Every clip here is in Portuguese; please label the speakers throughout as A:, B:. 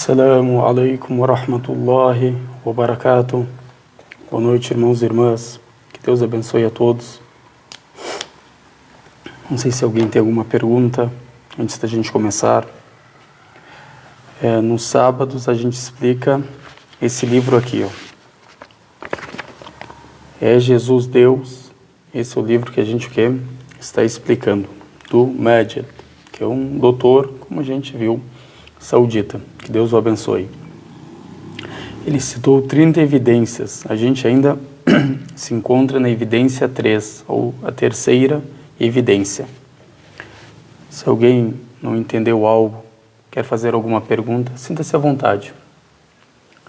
A: Assalamu alaikum wa rahmatullahi wa barakatuh. Boa noite, irmãos e irmãs. Que Deus abençoe a todos. Não sei se alguém tem alguma pergunta antes da gente começar. Nos sábados a gente explica esse livro aqui, ó. É Jesus Deus. Esse é o livro que a gente está explicando, do Majid, que é um doutor, como a gente viu, saudita. Que Deus o abençoe. Ele citou 30 evidências. A gente ainda se encontra na evidência 3, ou a terceira evidência. Se alguém não entendeu algo, quer fazer alguma pergunta, sinta-se à vontade.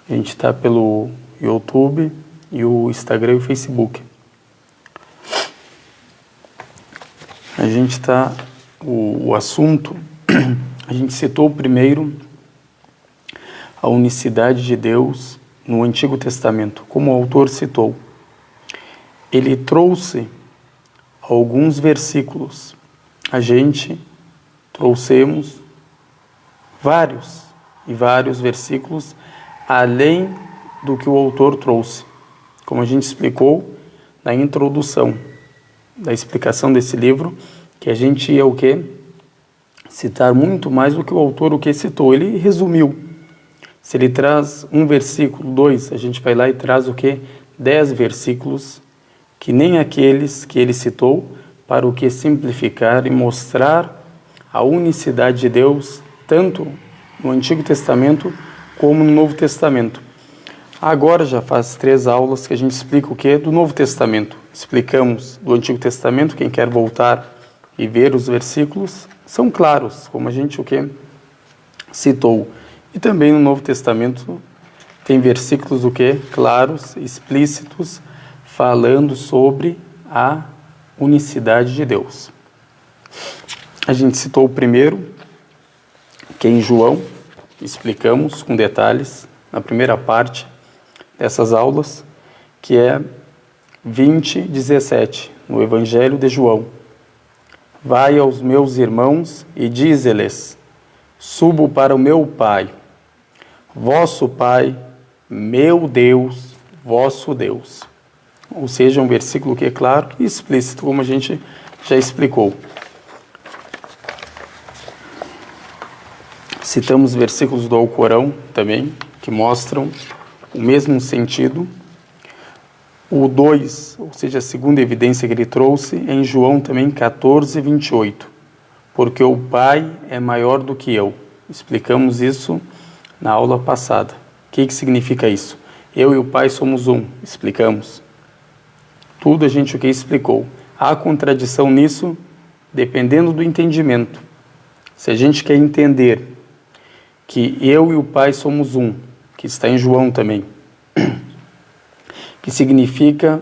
A: A gente está pelo YouTube e o Instagram e o Facebook. A gente está... O assunto, a gente citou primeiro a unicidade de Deus no Antigo Testamento, como o autor citou. Ele trouxe alguns versículos. A gente trouxemos vários versículos além do que o autor trouxe. Como a gente explicou na introdução da explicação desse livro, que a gente ia citar muito mais do que o autor citou. Ele resumiu. Se ele traz um versículo, 2, a gente vai lá e traz 10 versículos, que nem aqueles que ele citou, para simplificar e mostrar a unicidade de Deus, tanto no Antigo Testamento como no Novo Testamento. Agora já faz 3 aulas que a gente explica do Novo Testamento. Explicamos do Antigo Testamento, quem quer voltar e ver os versículos, são claros, como a gente citou. E também no Novo Testamento tem versículos claros, explícitos, falando sobre a unicidade de Deus. A gente citou o primeiro, que é em João, explicamos com detalhes na primeira parte dessas aulas, que é 20:17, no Evangelho de João. Vai aos meus irmãos e dize-lhes: subo para o meu Pai, vosso Pai, meu Deus, vosso Deus. Ou seja, um versículo que é claro e explícito, como a gente já explicou. Citamos versículos do Alcorão também, que mostram o mesmo sentido. O 2, ou seja, a segunda evidência que ele trouxe, é em João também 14:28. Porque o Pai é maior do que eu. Explicamos isso na aula passada. O que significa isso? Eu e o Pai somos um. Explicamos. Tudo a gente explicou. Há contradição nisso, dependendo do entendimento. Se a gente quer entender que eu e o Pai somos um, que está em João também, que significa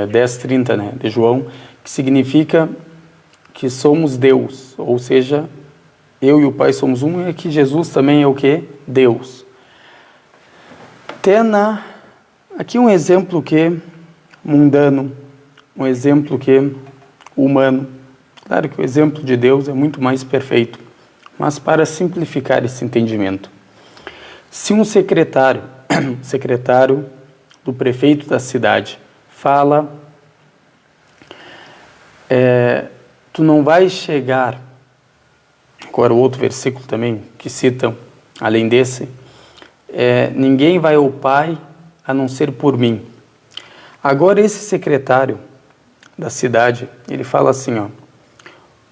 A: 10:30, de João, que significa que somos Deus, ou seja, eu e o Pai somos um, e que Jesus também é Deus. Aqui um exemplo mundano, um exemplo humano. Claro que o exemplo de Deus é muito mais perfeito, mas para simplificar esse entendimento. Se um secretário do prefeito da cidade fala: tu não vais chegar, agora o outro versículo também que citam, além desse, ninguém vai ao Pai a não ser por mim. Agora esse secretário da cidade, ele fala assim,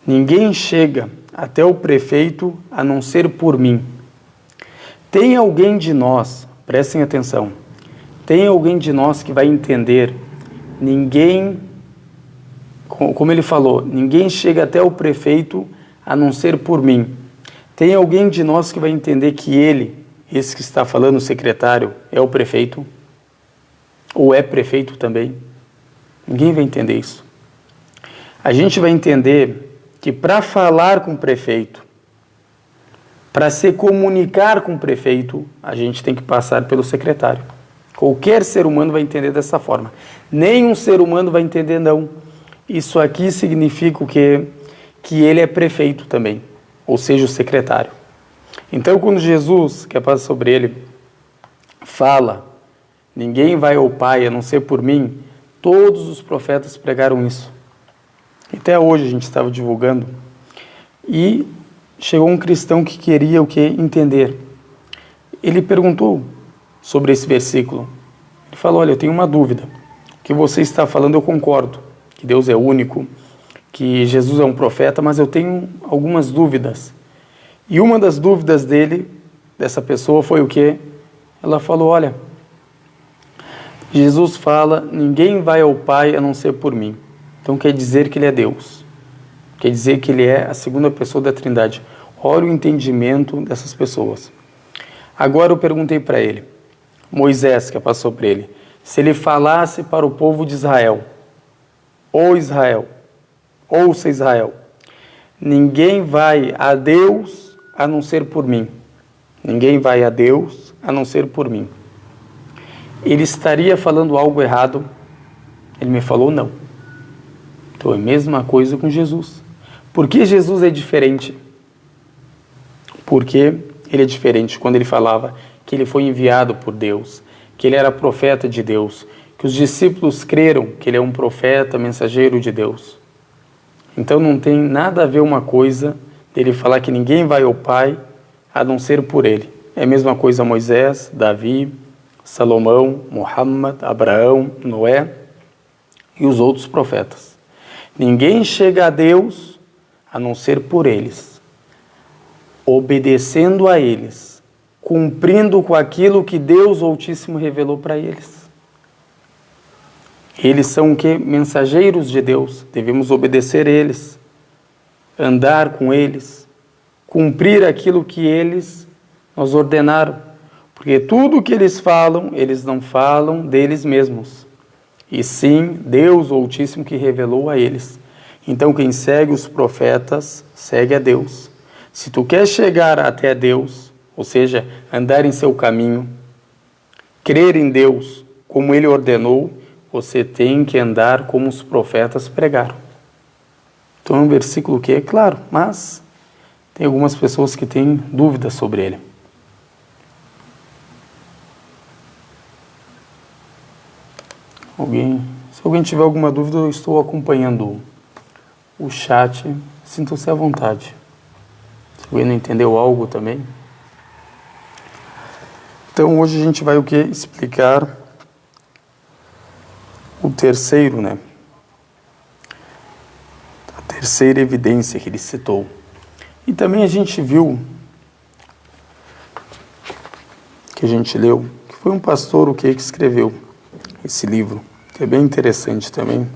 A: ninguém chega até o prefeito a não ser por mim. Tem alguém de nós, prestem atenção, tem alguém de nós que vai entender, ninguém, como ele falou, ninguém chega até o prefeito a não ser por mim. Tem alguém de nós que vai entender que ele, esse que está falando, o secretário, é o prefeito? Ou é prefeito também? Ninguém vai entender isso. A gente vai entender que para falar com o prefeito, para se comunicar com o prefeito, a gente tem que passar pelo secretário. Qualquer ser humano vai entender dessa forma. Nenhum ser humano vai entender não. Isso aqui significa que ele é prefeito também, ou seja, o secretário. Então, quando Jesus, que a paz sobre ele, fala, ninguém vai ao Pai a não ser por mim, todos os profetas pregaram isso. Até hoje a gente estava divulgando e chegou um cristão que queria o que? Entender. Ele perguntou sobre esse versículo. Ele falou, olha, eu tenho uma dúvida. O que você está falando eu concordo, que Deus é único, que Jesus é um profeta, mas eu tenho algumas dúvidas. E uma das dúvidas dessa pessoa, foi o quê? Ela falou, olha, Jesus fala, ninguém vai ao Pai a não ser por mim. Então quer dizer que Ele é Deus. Quer dizer que Ele é a segunda pessoa da Trindade. Olha o entendimento dessas pessoas. Agora eu perguntei para ele, Moisés, que passou para ele, se ele falasse para o povo de Israel, ouça Israel, ninguém vai a Deus a não ser por mim. Ninguém vai a Deus a não ser por mim. Ele estaria falando algo errado? Ele me falou não. Então é a mesma coisa com Jesus. Por que Jesus é diferente? Porque ele é diferente quando ele falava que ele foi enviado por Deus, que ele era profeta de Deus, que os discípulos creram que ele é um profeta, mensageiro de Deus. Então não tem nada a ver uma coisa dele falar que ninguém vai ao Pai a não ser por ele. É a mesma coisa Moisés, Davi, Salomão, Muhammad, Abraão, Noé e os outros profetas. Ninguém chega a Deus a não ser por eles, obedecendo a eles, cumprindo com aquilo que Deus Altíssimo revelou para eles. Eles são o quê? Mensageiros de Deus, devemos obedecer eles, andar com eles, cumprir aquilo que eles nos ordenaram, porque tudo que eles falam, eles não falam deles mesmos, e sim Deus Altíssimo que revelou a eles. Então quem segue os profetas, segue a Deus. Se tu quer chegar até Deus, ou seja, andar em seu caminho, crer em Deus como Ele ordenou, você tem que andar como os profetas pregaram. Então é um versículo que é claro, mas tem algumas pessoas que têm dúvidas sobre ele. Se alguém tiver alguma dúvida, eu estou acompanhando o chat, sintam-se à vontade. Se alguém não entendeu algo também. Então hoje a gente vai o que? Explicar o terceiro, a terceira evidência que ele citou. E também a gente viu, que a gente leu, que foi um pastor o que escreveu esse livro, que é bem interessante também,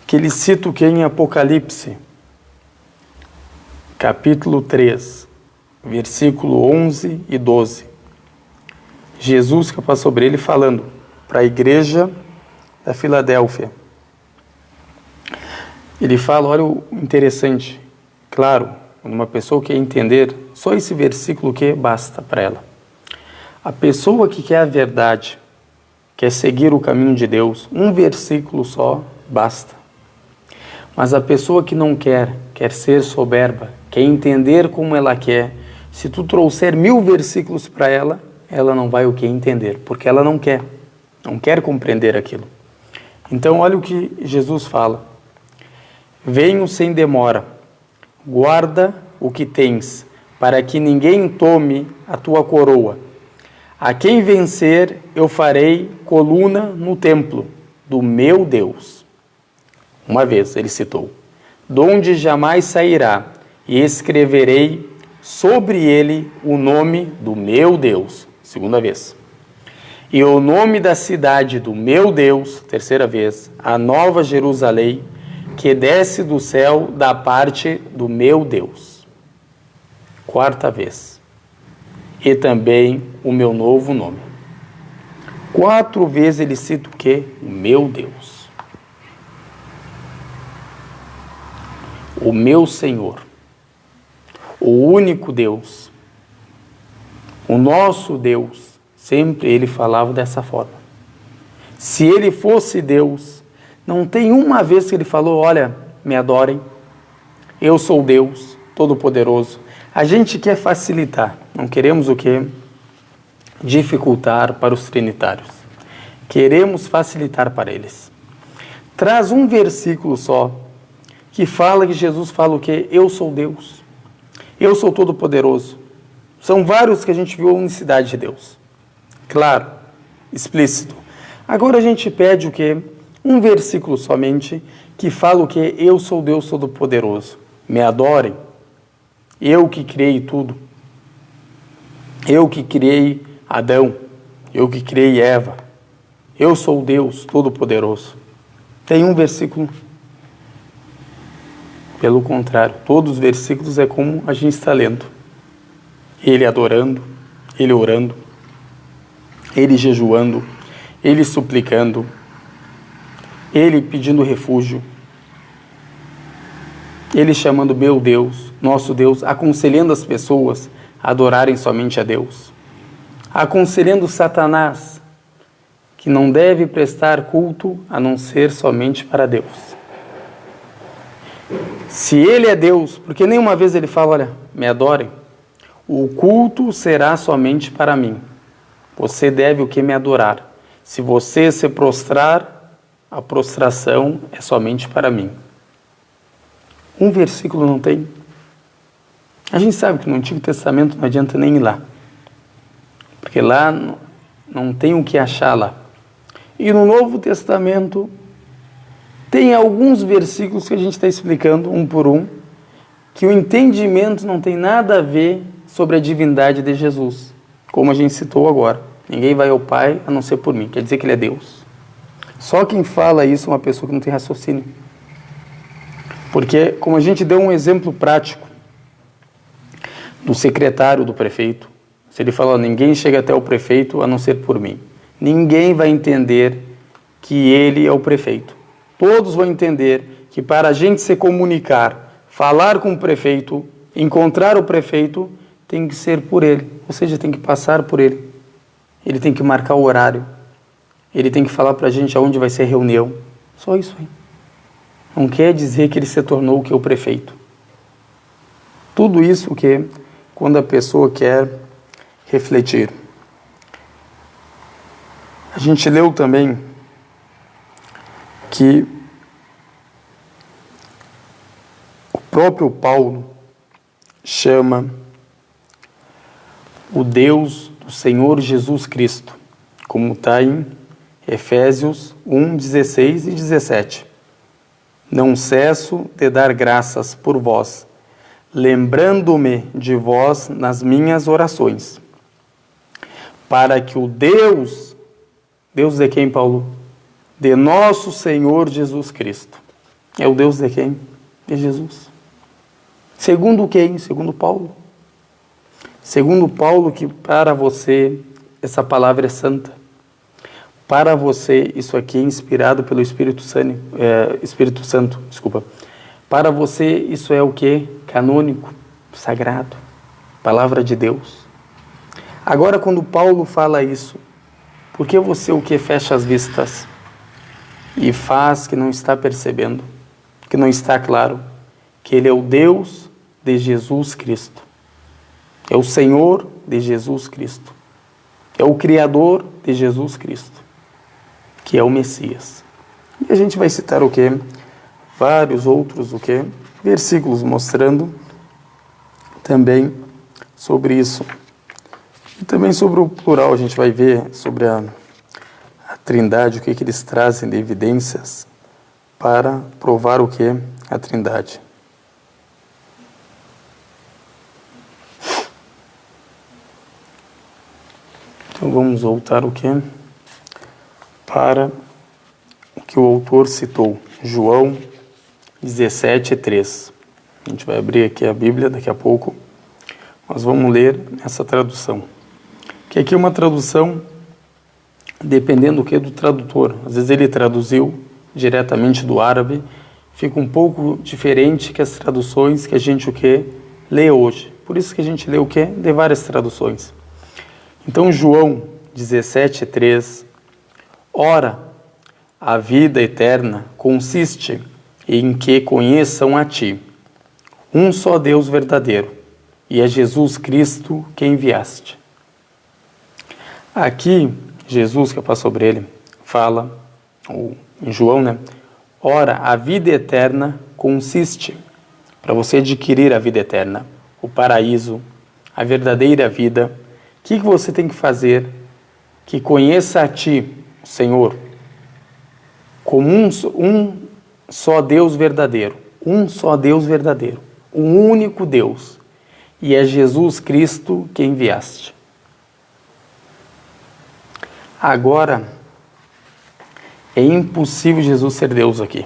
A: que ele cita o que em Apocalipse, capítulo 3, versículo 11 e 12. Jesus que passa sobre ele falando para a igreja da Filadélfia. Ele fala, olha o interessante, claro, quando uma pessoa quer entender, só esse versículo que basta para ela. A pessoa que quer a verdade, quer seguir o caminho de Deus, um versículo só basta. Mas a pessoa que não quer ser soberba, quer entender como ela quer, se tu trouxer 1000 versículos para ela, ela não vai o que entender, porque ela não quer compreender aquilo. Então olha o que Jesus fala. Venho sem demora, guarda o que tens, para que ninguém tome a tua coroa. A quem vencer, eu farei coluna no templo do meu Deus. Uma vez ele citou, donde jamais sairá, e escreverei sobre ele o nome do meu Deus. Segunda vez. E o nome da cidade do meu Deus, terceira vez, a nova Jerusalém, que desce do céu da parte do meu Deus. Quarta vez. E também o meu novo nome. 4 vezes ele cita o quê? O meu Deus. O meu Senhor. O único Deus. O nosso Deus. Sempre ele falava dessa forma. Se ele fosse Deus, não tem uma vez que ele falou, olha, me adorem, eu sou Deus Todo-Poderoso, A gente quer facilitar, não queremos o quê? Dificultar para os trinitários. Queremos facilitar para eles. Traz um versículo só, que fala que Jesus fala o quê? Eu sou Deus. Eu sou todo-poderoso. São vários que a gente viu a unicidade de Deus. Claro, explícito. Agora a gente pede o quê? Um versículo somente, que fala o quê? Eu sou Deus todo-poderoso. Me adorem. Eu que criei tudo. Eu que criei Adão. Eu que criei Eva. Eu sou Deus todo-poderoso. Tem um versículo. Pelo contrário, todos os versículos é como a gente está lendo. Ele adorando, ele orando, ele jejuando, ele suplicando, ele pedindo refúgio, ele chamando meu Deus, nosso Deus, aconselhando as pessoas a adorarem somente a Deus, aconselhando Satanás que não deve prestar culto a não ser somente para Deus. Se ele é Deus, porque nenhuma vez ele fala, olha, me adorem, o culto será somente para mim. Você deve o que? Me adorar. Se você se prostrar, a prostração é somente para mim. Um versículo não tem. A gente sabe que no Antigo Testamento não adianta nem ir lá. Porque lá não tem o que achar lá. E no Novo Testamento tem alguns versículos que a gente está explicando, um por um, que o entendimento não tem nada a ver sobre a divindade de Jesus, como a gente citou agora. Ninguém vai ao Pai a não ser por mim, quer dizer que ele é Deus. Só quem fala isso é uma pessoa que não tem raciocínio. Porque, como a gente deu um exemplo prático do secretário do prefeito, se ele fala, ninguém chega até o prefeito a não ser por mim, ninguém vai entender que ele é o prefeito. Todos vão entender que para a gente se comunicar, falar com o prefeito, encontrar o prefeito, tem que ser por ele, ou seja, tem que passar por ele. Ele tem que marcar o horário, ele tem que falar para a gente aonde vai ser a reunião. Só isso aí. Não quer dizer que ele se tornou o que é o prefeito. Tudo isso que quando a pessoa quer refletir. A gente leu também que o próprio Paulo chama o Deus do Senhor Jesus Cristo, como está em Efésios 1, 16 e 17. Não cesso de dar graças por vós, lembrando-me de vós nas minhas orações, para que o Deus de quem, Paulo? De nosso Senhor Jesus Cristo. É o Deus de quem? De Jesus. Segundo quem? Segundo Paulo. Segundo Paulo, que para você essa palavra é santa. Para você isso aqui é inspirado pelo Espírito Santo. Para você isso é o que? Canônico, sagrado, palavra de Deus. Agora, quando Paulo fala isso, por que você o que? Fecha as vistas e faz que não está percebendo, que não está claro, que ele é o Deus de Jesus Cristo. É o Senhor de Jesus Cristo. É o Criador de Jesus Cristo, que é o Messias. E a gente vai citar o quê? Vários outros o quê? Versículos mostrando também sobre isso. E também sobre o plural, a gente vai ver sobre a Trindade, o que eles trazem de evidências para provar o que? A Trindade. Então vamos voltar o que? Para o que o autor citou, João 17:3. A gente vai abrir aqui a Bíblia daqui a pouco. Nós vamos ler essa tradução. Que aqui é uma tradução dependendo do que do tradutor. Às vezes ele traduziu diretamente do árabe, fica um pouco diferente que as traduções que a gente o que lê hoje. Por isso que a gente lê o que? De várias traduções. Então João 17:3. Ora, a vida eterna consiste em que conheçam a ti, um só Deus verdadeiro, e é Jesus Cristo que enviaste. Aqui, Jesus, que é a paz sobre ele, fala, ou em João, né? Ora, a vida eterna consiste, para você adquirir a vida eterna, o paraíso, a verdadeira vida, o que você tem que fazer? Que conheça a ti, Senhor, como um só Deus verdadeiro, um só Deus verdadeiro, um único Deus, e é Jesus Cristo que enviaste. Agora, é impossível Jesus ser Deus aqui.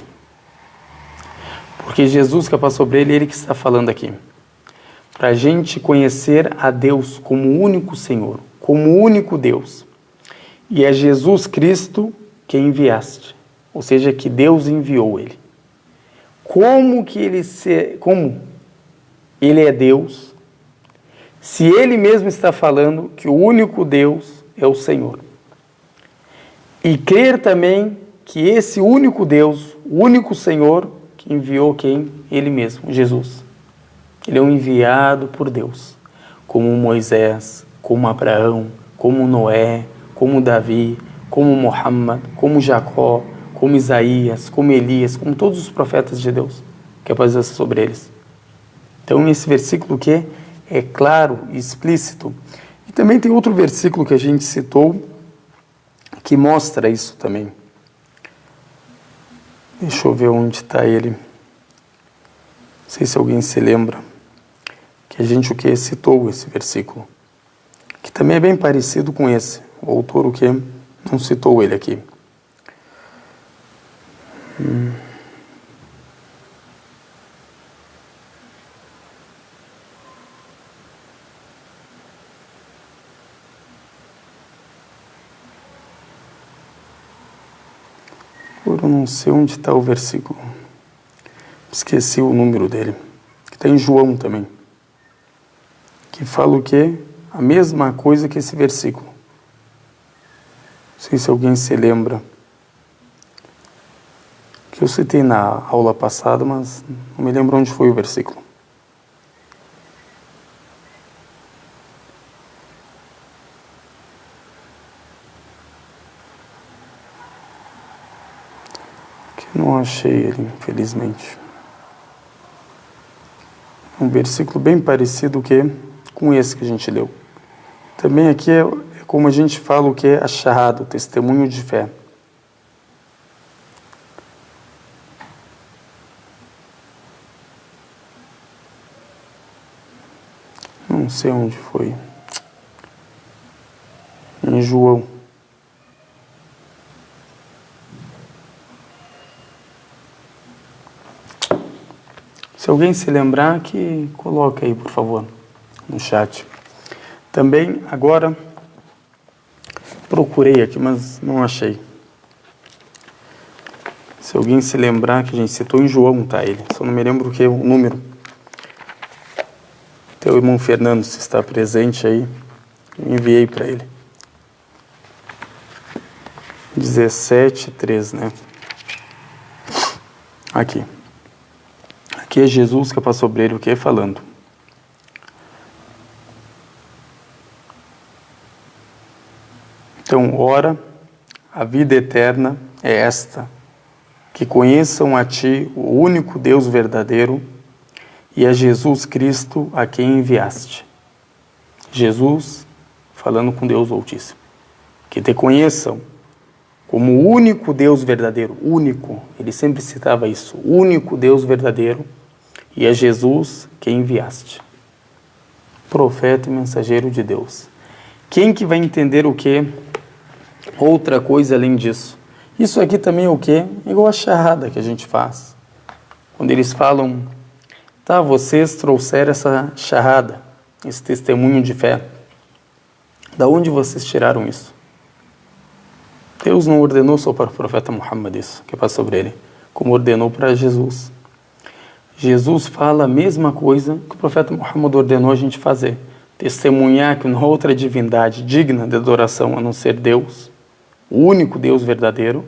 A: Porque Jesus, que é sobre ele que está falando aqui. Para a gente conhecer a Deus como o único Senhor, como o único Deus. E é Jesus Cristo que enviaste. Ou seja, que Deus enviou ele. Como ele é Deus, se ele mesmo está falando que o único Deus é o Senhor. E crer também que esse único Deus, o único Senhor, que enviou quem? Ele mesmo, Jesus. Ele é um enviado por Deus, como Moisés, como Abraão, como Noé, como Davi, como Muhammad, como Jacó, como Isaías, como Elias, como todos os profetas de Deus, que a paz seja sobre eles. Então, esse versículo que é claro e explícito. E também tem outro versículo que a gente citou, que mostra isso também. Deixa eu ver onde está ele. Não sei se alguém se lembra. Que a gente citou esse versículo. Que também é bem parecido com esse. O autor não citou ele aqui. Eu não sei onde está o versículo. Esqueci o número dele. Que está em João também. Que fala o quê? A mesma coisa que esse versículo. Não sei se alguém se lembra. Que eu citei na aula passada, mas não me lembro onde foi o versículo. Não achei ele, infelizmente. Um versículo bem parecido com esse que a gente leu. Também aqui é como a gente fala o que é a shahada, o testemunho de fé. Não sei onde foi. Em João. Se alguém se lembrar, que coloca aí, por favor, no chat. Também, agora, procurei aqui, mas não achei. Se alguém se lembrar, que a gente citou em João, tá ele. Só não me lembro o que é o número. Teu irmão Fernando, se está presente aí, eu enviei para ele. 17:3, né? Aqui. Aqui é Jesus que passou sobre ele o que? Falando. Então, ora, a vida eterna é esta, que conheçam a ti o único Deus verdadeiro e a Jesus Cristo a quem enviaste. Jesus falando com Deus Altíssimo. Que te conheçam como o único Deus verdadeiro, único, ele sempre citava isso, único Deus verdadeiro, e é Jesus que enviaste. Profeta e mensageiro de Deus. Quem que vai entender o quê? Outra coisa além disso. Isso aqui também é o quê? Igual a charrada que a gente faz. Quando eles falam, tá, vocês trouxeram essa charrada, esse testemunho de fé. Da onde vocês tiraram isso? Deus não ordenou só para o profeta Muhammad isso, que passa sobre ele, como ordenou para Jesus. Jesus fala a mesma coisa que o profeta Muhammad ordenou a gente fazer. Testemunhar que não há outra divindade digna de adoração a não ser Deus, o único Deus verdadeiro,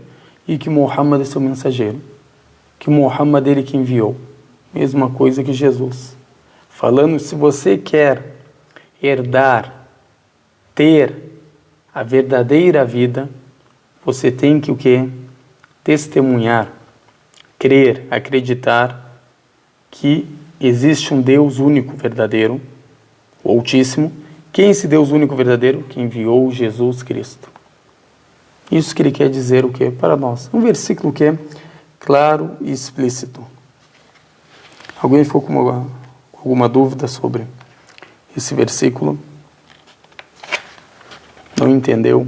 A: e que Muhammad é seu mensageiro. Que Muhammad é ele que enviou. Mesma coisa que Jesus. falando, se você quer herdar, ter a verdadeira vida, você tem que o quê? Testemunhar, crer, acreditar que existe um Deus único, verdadeiro, o Altíssimo. Quem é esse Deus único, verdadeiro? Que enviou Jesus Cristo. Isso que ele quer dizer o quê? Para nós. Um versículo que é claro e explícito. Alguém ficou com alguma dúvida sobre esse versículo? Não entendeu?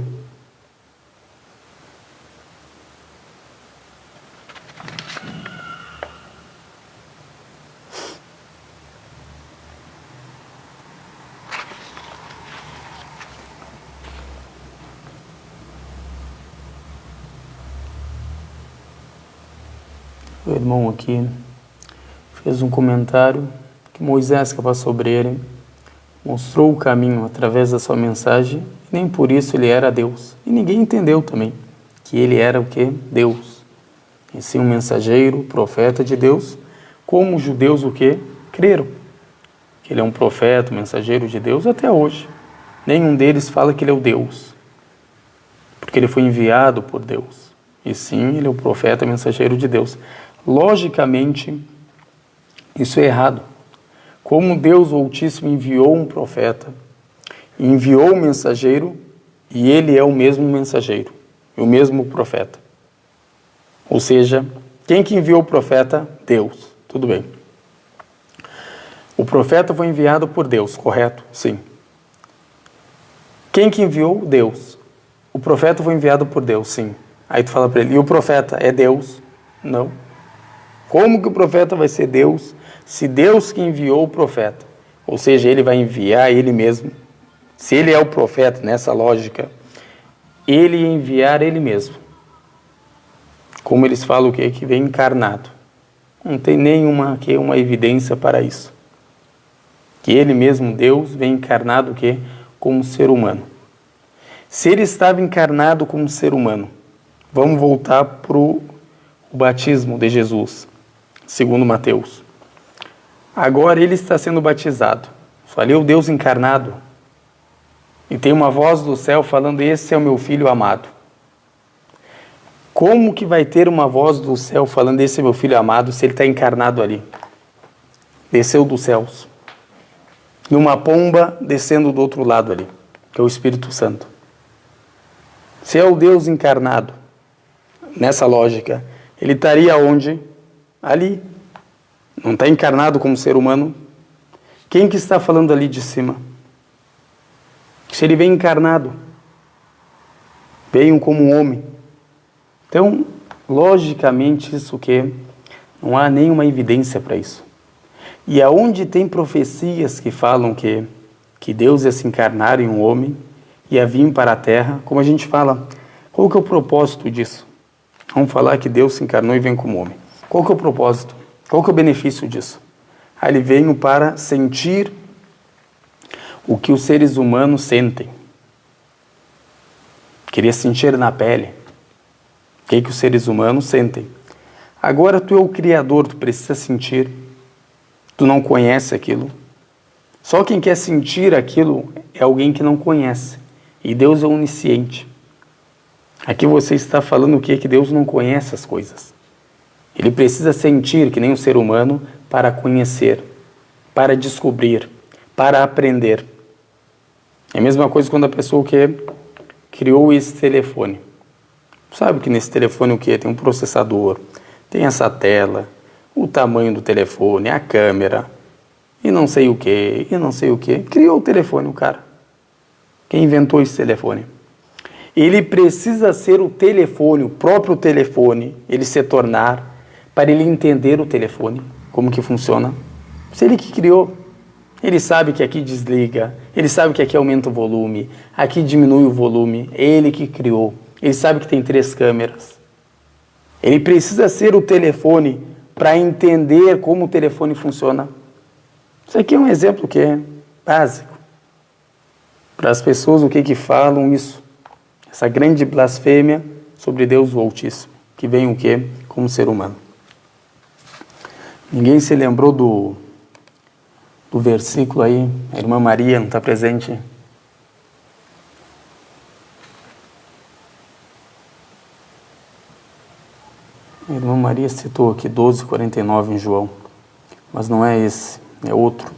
A: O irmão aqui fez um comentário que Moisés, que passou sobre ele, mostrou o caminho através da sua mensagem, e nem por isso ele era Deus. E ninguém entendeu também que ele era o que? Deus. E sim um mensageiro, profeta de Deus, como os judeus o que? Creram. Que ele é um profeta, um mensageiro de Deus até hoje. Nenhum deles fala que ele é o Deus, porque ele foi enviado por Deus. E sim, ele é o profeta, mensageiro de Deus. Logicamente, isso é errado. Como Deus o Altíssimo enviou um profeta, enviou um mensageiro, e ele é o mesmo mensageiro, o mesmo profeta. Ou seja, quem que enviou o profeta? Deus. Tudo bem. O profeta foi enviado por Deus, correto? Sim. Quem que enviou? Deus. O profeta foi enviado por Deus, sim. Aí tu fala para ele, e o profeta é Deus? Não. Como que o profeta vai ser Deus, se Deus que enviou o profeta? Ou seja, ele vai enviar ele mesmo. Se ele é o profeta, nessa lógica, ele ia enviar ele mesmo. Como eles falam o quê? Que vem encarnado. Não tem nenhuma uma evidência para isso. Que ele mesmo, Deus, vem encarnado o quê? Como ser humano. Se ele estava encarnado como ser humano, vamos voltar para o batismo de Jesus, segundo Mateus. Agora ele está sendo batizado. Só ali é o Deus encarnado. E tem uma voz do céu falando, esse é o meu filho amado. Como que vai ter uma voz do céu falando, esse é meu filho amado, se ele está encarnado ali? Desceu dos céus. Numa pomba descendo do outro lado ali, que é o Espírito Santo. Se é o Deus encarnado, nessa lógica, ele estaria onde? Ali. Não está encarnado como ser humano? Quem que está falando ali de cima? Se ele vem encarnado, veio como um homem. Então, logicamente, isso que não há nenhuma evidência para isso. E aonde tem profecias que falam que Deus ia se encarnar em um homem, ia vir para a terra, como a gente fala, qual que é o propósito disso? Vamos falar que Deus se encarnou e vem como homem. Qual que é o propósito? Qual que é o benefício disso? Ele veio para sentir o que os seres humanos sentem. Queria sentir na pele o que os seres humanos sentem. Agora tu é o Criador, tu precisa sentir. Tu não conhece aquilo. Só quem quer sentir aquilo é alguém que não conhece. E Deus é onisciente. Aqui você está falando o quê? Que Deus não conhece as coisas. Ele precisa sentir, que nem um ser humano, para conhecer, para descobrir, para aprender. É a mesma coisa quando a pessoa que criou esse telefone. Sabe que nesse telefone o quê? Tem um processador, tem essa tela, o tamanho do telefone, a câmera, e não sei o quê, e não sei o quê. Criou o telefone, o cara. Quem inventou esse telefone? Ele precisa ser o telefone, o próprio telefone, ele se tornar, para ele entender o telefone, como que funciona. Se ele que criou, ele sabe que aqui desliga, ele sabe que aqui aumenta o volume, aqui diminui o volume, ele que criou. Ele sabe que tem 3 câmeras. Ele precisa ser o telefone para entender como o telefone funciona. Isso aqui é um exemplo que é básico. Para as pessoas o que falam isso. Essa grande blasfêmia sobre Deus o Altíssimo, que vem o quê? Como ser humano. Ninguém se lembrou do versículo aí. A irmã Maria não está presente. A irmã Maria citou aqui 12:49 em João, mas não é esse, é outro.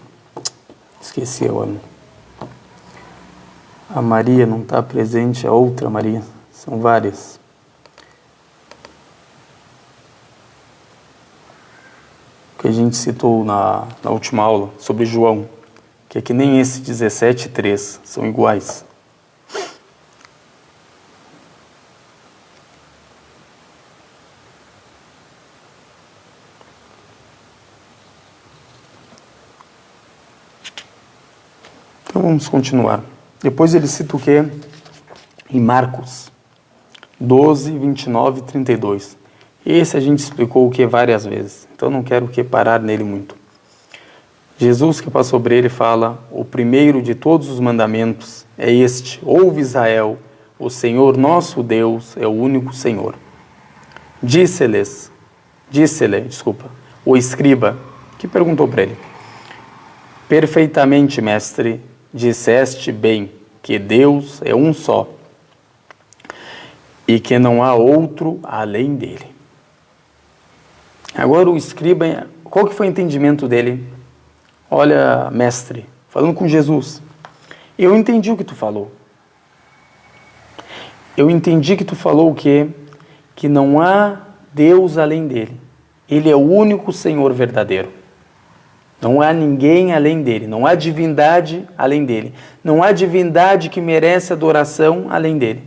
A: Esqueci agora. A Maria não está presente, é outra Maria. São várias. Que a gente citou na última aula sobre João, que é que nem esse 17:3 são iguais. Então vamos continuar. Depois ele cita o quê? Em Marcos 12:29 e 32. Esse a gente explicou o que várias vezes, então não quero parar nele muito. Jesus, que passa sobre ele, fala: o primeiro de todos os mandamentos é este: ouve Israel, o Senhor nosso Deus é o único Senhor. Disse-lhe, o escriba, que perguntou para ele: perfeitamente, mestre, disseste bem que Deus é um só e que não há outro além dele. Agora o escriba, qual que foi o entendimento dele? Olha, mestre, falando com Jesus, eu entendi o que tu falou. Eu entendi que tu falou o quê? Que não há Deus além dele. Ele é o único Senhor verdadeiro. Não há ninguém além dele. Não há divindade além dele. Não há divindade que merece adoração além dele.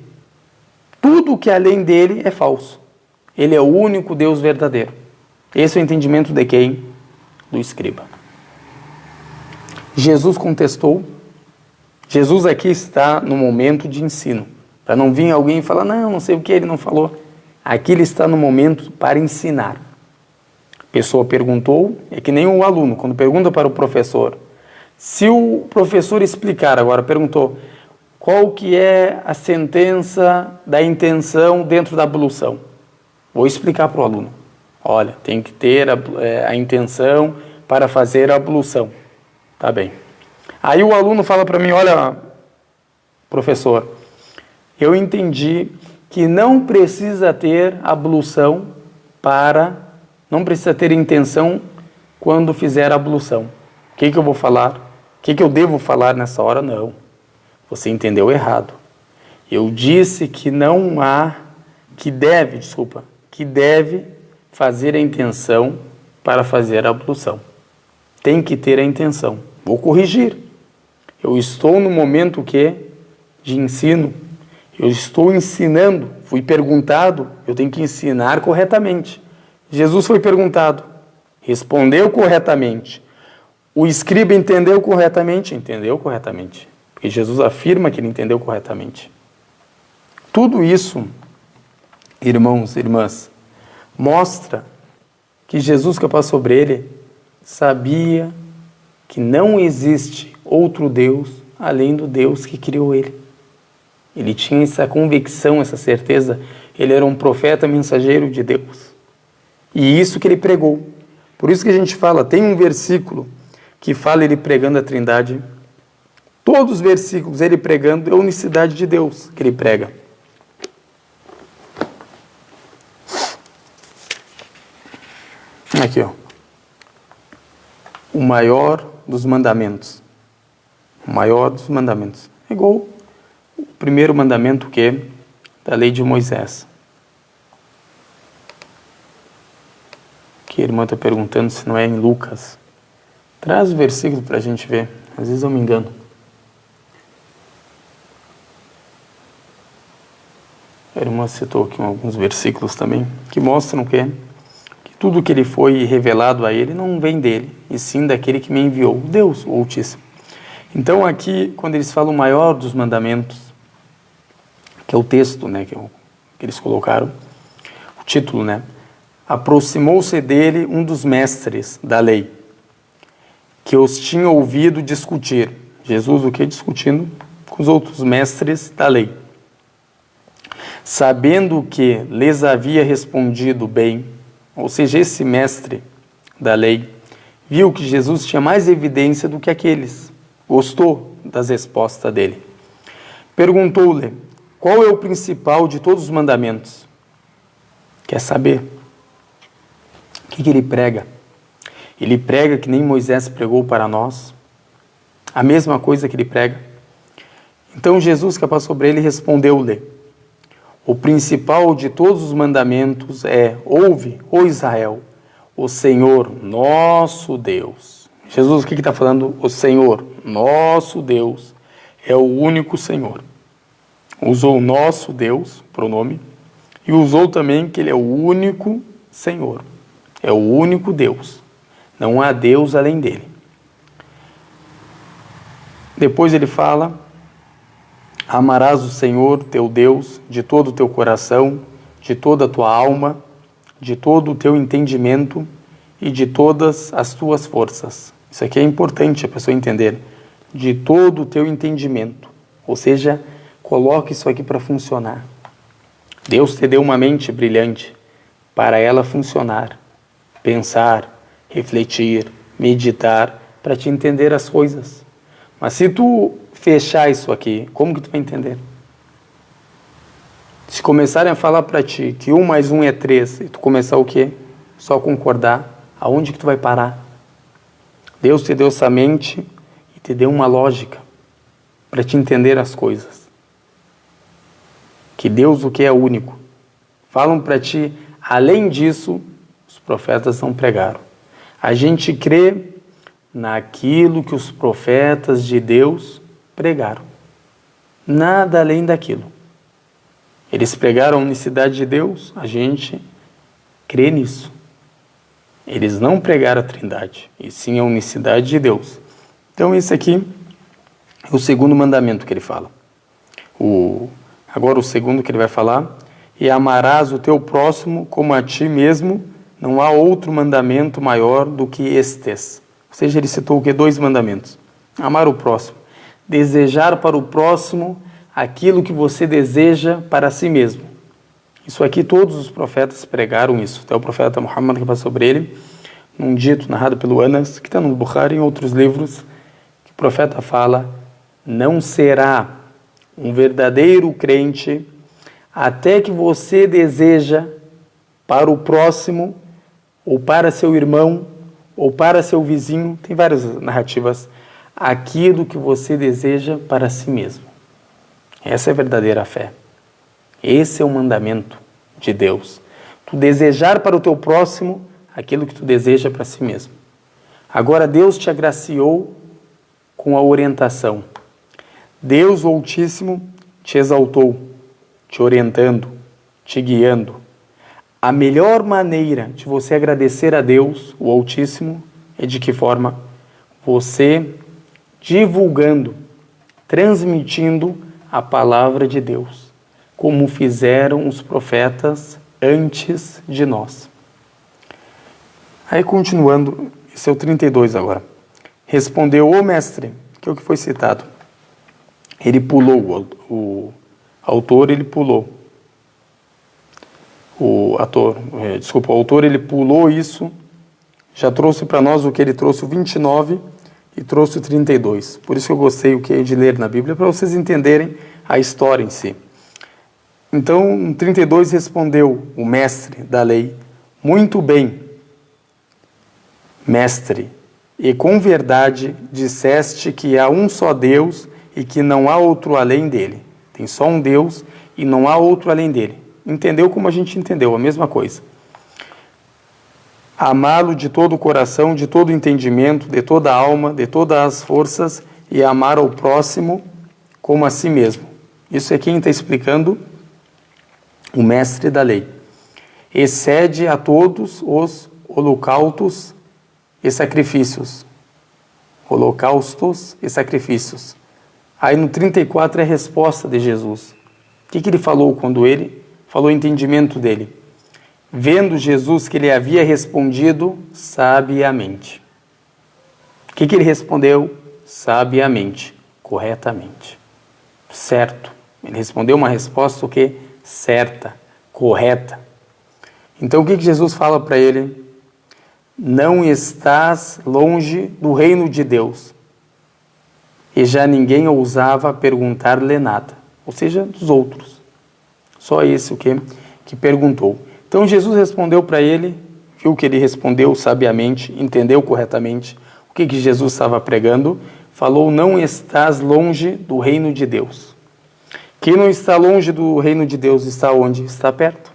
A: Tudo que é além dele é falso. Ele é o único Deus verdadeiro. Esse é o entendimento de quem? Do escriba. Jesus contestou. Jesus aqui está no momento de ensino. Para não vir alguém e falar, não sei o que ele não falou. Aqui ele está no momento para ensinar. A pessoa perguntou, é que nem o aluno, quando pergunta para o professor. Se o professor explicar agora, perguntou, qual que é a sentença da intenção dentro da ablução? Vou explicar para o aluno. Olha, tem que ter a intenção para fazer a ablução. Tá bem. Aí o aluno fala para mim, olha, professor, eu entendi que não precisa ter ablução não precisa ter intenção quando fizer a ablução. O que eu vou falar? O que eu devo falar nessa hora? Não. Você entendeu errado. Eu disse que que deve fazer a intenção para fazer a ablução. Tem que ter a intenção. Vou corrigir. Eu estou no momento de ensino. Eu estou ensinando. Fui perguntado, eu tenho que ensinar corretamente. Jesus foi perguntado, respondeu corretamente. O escriba entendeu corretamente? Entendeu corretamente. Porque Jesus afirma que ele entendeu corretamente. Tudo isso, irmãos e irmãs, mostra que Jesus, que passa sobre ele, sabia que não existe outro Deus além do Deus que criou ele. Ele tinha essa convicção, essa certeza. Ele era um profeta mensageiro de Deus. E isso que ele pregou. Por isso que a gente fala, tem um versículo que fala ele pregando a Trindade. Todos os versículos ele pregando a unicidade de Deus que ele prega. Aqui, ó. O maior dos mandamentos. O maior dos mandamentos. É igual o primeiro mandamento da lei de Moisés. Que a irmã está perguntando se não é em Lucas. Traz o versículo para a gente ver. Às vezes eu me engano. A irmã citou aqui alguns versículos também, que mostram que tudo que ele foi revelado a ele não vem dele, e sim daquele que me enviou, Deus, o Altíssimo. Então aqui, quando eles falam o maior dos mandamentos, que é o texto, que eles colocaram, o título, aproximou-se dele um dos mestres da lei, que os tinha ouvido discutir. Jesus o que? Discutindo com os outros mestres da lei. Sabendo que lhes havia respondido bem, ou seja, esse mestre da lei, viu que Jesus tinha mais evidência do que aqueles. Gostou das respostas dele. Perguntou-lhe, qual é o principal de todos os mandamentos? Quer saber? O que ele prega? Ele prega que nem Moisés pregou para nós. A mesma coisa que ele prega. Então Jesus, que passou sobre ele, respondeu-lhe, o principal de todos os mandamentos é, ouve, ó Israel, o Senhor, nosso Deus. Jesus, o que está falando? O Senhor, nosso Deus, é o único Senhor. Usou nosso Deus, pronome, e usou também que ele é o único Senhor. É o único Deus. Não há Deus além dele. Depois ele fala, amarás o Senhor, teu Deus, de todo o teu coração, de toda a tua alma, de todo o teu entendimento e de todas as tuas forças. Isso aqui é importante a pessoa entender. De todo o teu entendimento. Ou seja, coloque isso aqui para funcionar. Deus te deu uma mente brilhante para ela funcionar, pensar, refletir, meditar, para te entender as coisas. Mas se tu fechar isso aqui, como que tu vai entender? Se começarem a falar para ti que 1 mais 1 é 3, e tu começar o quê? Só concordar, aonde que tu vai parar? Deus te deu essa mente e te deu uma lógica para te entender as coisas. Que Deus o que é único. Falam para ti, além disso, os profetas não pregaram. A gente crê naquilo que os profetas de Deus pregaram. Nada além daquilo. Eles pregaram a unicidade de Deus, a gente crê nisso. Eles não pregaram a Trindade, e sim a unicidade de Deus. Então esse aqui é o segundo mandamento que ele fala. Agora o segundo que ele vai falar, e amarás o teu próximo como a ti mesmo, não há outro mandamento maior do que estes. Ou seja, ele citou o que? 2 mandamentos. Amar o próximo. Desejar para o próximo aquilo que você deseja para si mesmo. Isso aqui todos os profetas pregaram isso. Até o profeta Muhammad que passou sobre ele, num dito narrado pelo Anas, que está no Bukhari e em outros livros, que o profeta fala, não será um verdadeiro crente até que você deseja para o próximo, ou para seu irmão, ou para seu vizinho, tem várias narrativas, aquilo que você deseja para si mesmo. Essa é a verdadeira fé. Esse é o mandamento de Deus. Tu desejar para o teu próximo aquilo que tu deseja para si mesmo. Agora Deus te agraciou com a orientação. Deus, o Altíssimo, te exaltou, te orientando, te guiando. A melhor maneira de você agradecer a Deus, o Altíssimo, é de que forma? Você divulgando, transmitindo a palavra de Deus, como fizeram os profetas antes de nós. Aí continuando, esse é o 32 agora. Respondeu o mestre, que é o que foi citado. Ele pulou, o autor ele pulou. O autor ele pulou isso, já trouxe para nós o que ele trouxe o 29 e trouxe o 32. Por isso que eu gostei de ler na Bíblia, para vocês entenderem a história em si. Então, no 32 respondeu o mestre da lei, muito bem, mestre, e com verdade disseste que há um só Deus e que não há outro além dele. Tem só um Deus e não há outro além dele. Entendeu como a gente entendeu, a mesma coisa. Amá-lo de todo o coração, de todo o entendimento, de toda a alma, de todas as forças e amar ao próximo como a si mesmo. Isso é quem está explicando o mestre da lei. Excede a todos os holocaustos e sacrifícios. Holocaustos e sacrifícios. Aí no 34 é a resposta de Jesus. O que ele falou quando ele falou o entendimento dele? Vendo Jesus que ele havia respondido sabiamente. O que ele respondeu? Sabiamente, corretamente. Certo. Ele respondeu uma resposta o quê? Certa, correta. Então o que Jesus fala para ele? não estás longe do reino de Deus. E já ninguém ousava perguntar-lhe nada, ou seja, dos outros. Só esse o que perguntou. Então Jesus respondeu para ele, viu que ele respondeu sabiamente, entendeu corretamente o que Jesus estava pregando, falou: não estás longe do reino de Deus. Quem não está longe do reino de Deus está onde? Está perto,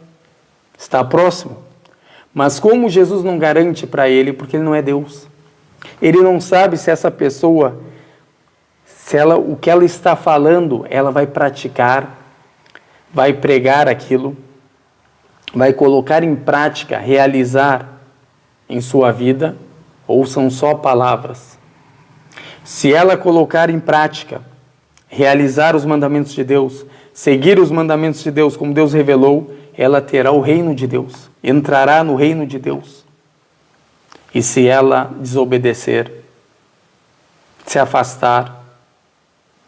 A: está próximo. Mas como Jesus não garante para ele, porque ele não é Deus, ele não sabe se essa pessoa, o que ela está falando, ela vai praticar, vai pregar aquilo, vai colocar em prática, realizar em sua vida, ou são só palavras. Se ela colocar em prática, realizar os mandamentos de Deus, seguir os mandamentos de Deus como Deus revelou, ela terá o reino de Deus, entrará no reino de Deus. E se ela desobedecer, se afastar,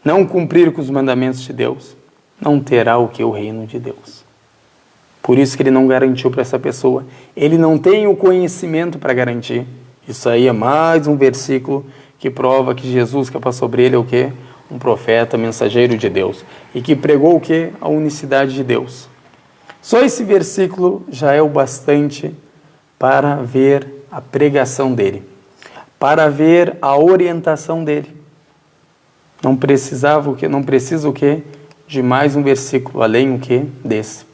A: não cumprir com os mandamentos de Deus, não terá o que? O reino de Deus. Por isso que ele não garantiu para essa pessoa. Ele não tem o conhecimento para garantir. Isso aí é mais um versículo que prova que Jesus, que passou sobre ele, é o quê? Um profeta, mensageiro de Deus. E que pregou o quê? A unicidade de Deus. Só esse versículo já é o bastante para ver a pregação dele, para ver a orientação dele. Não precisava o quê? Não precisa o quê? De mais um versículo, além o quê? Desse.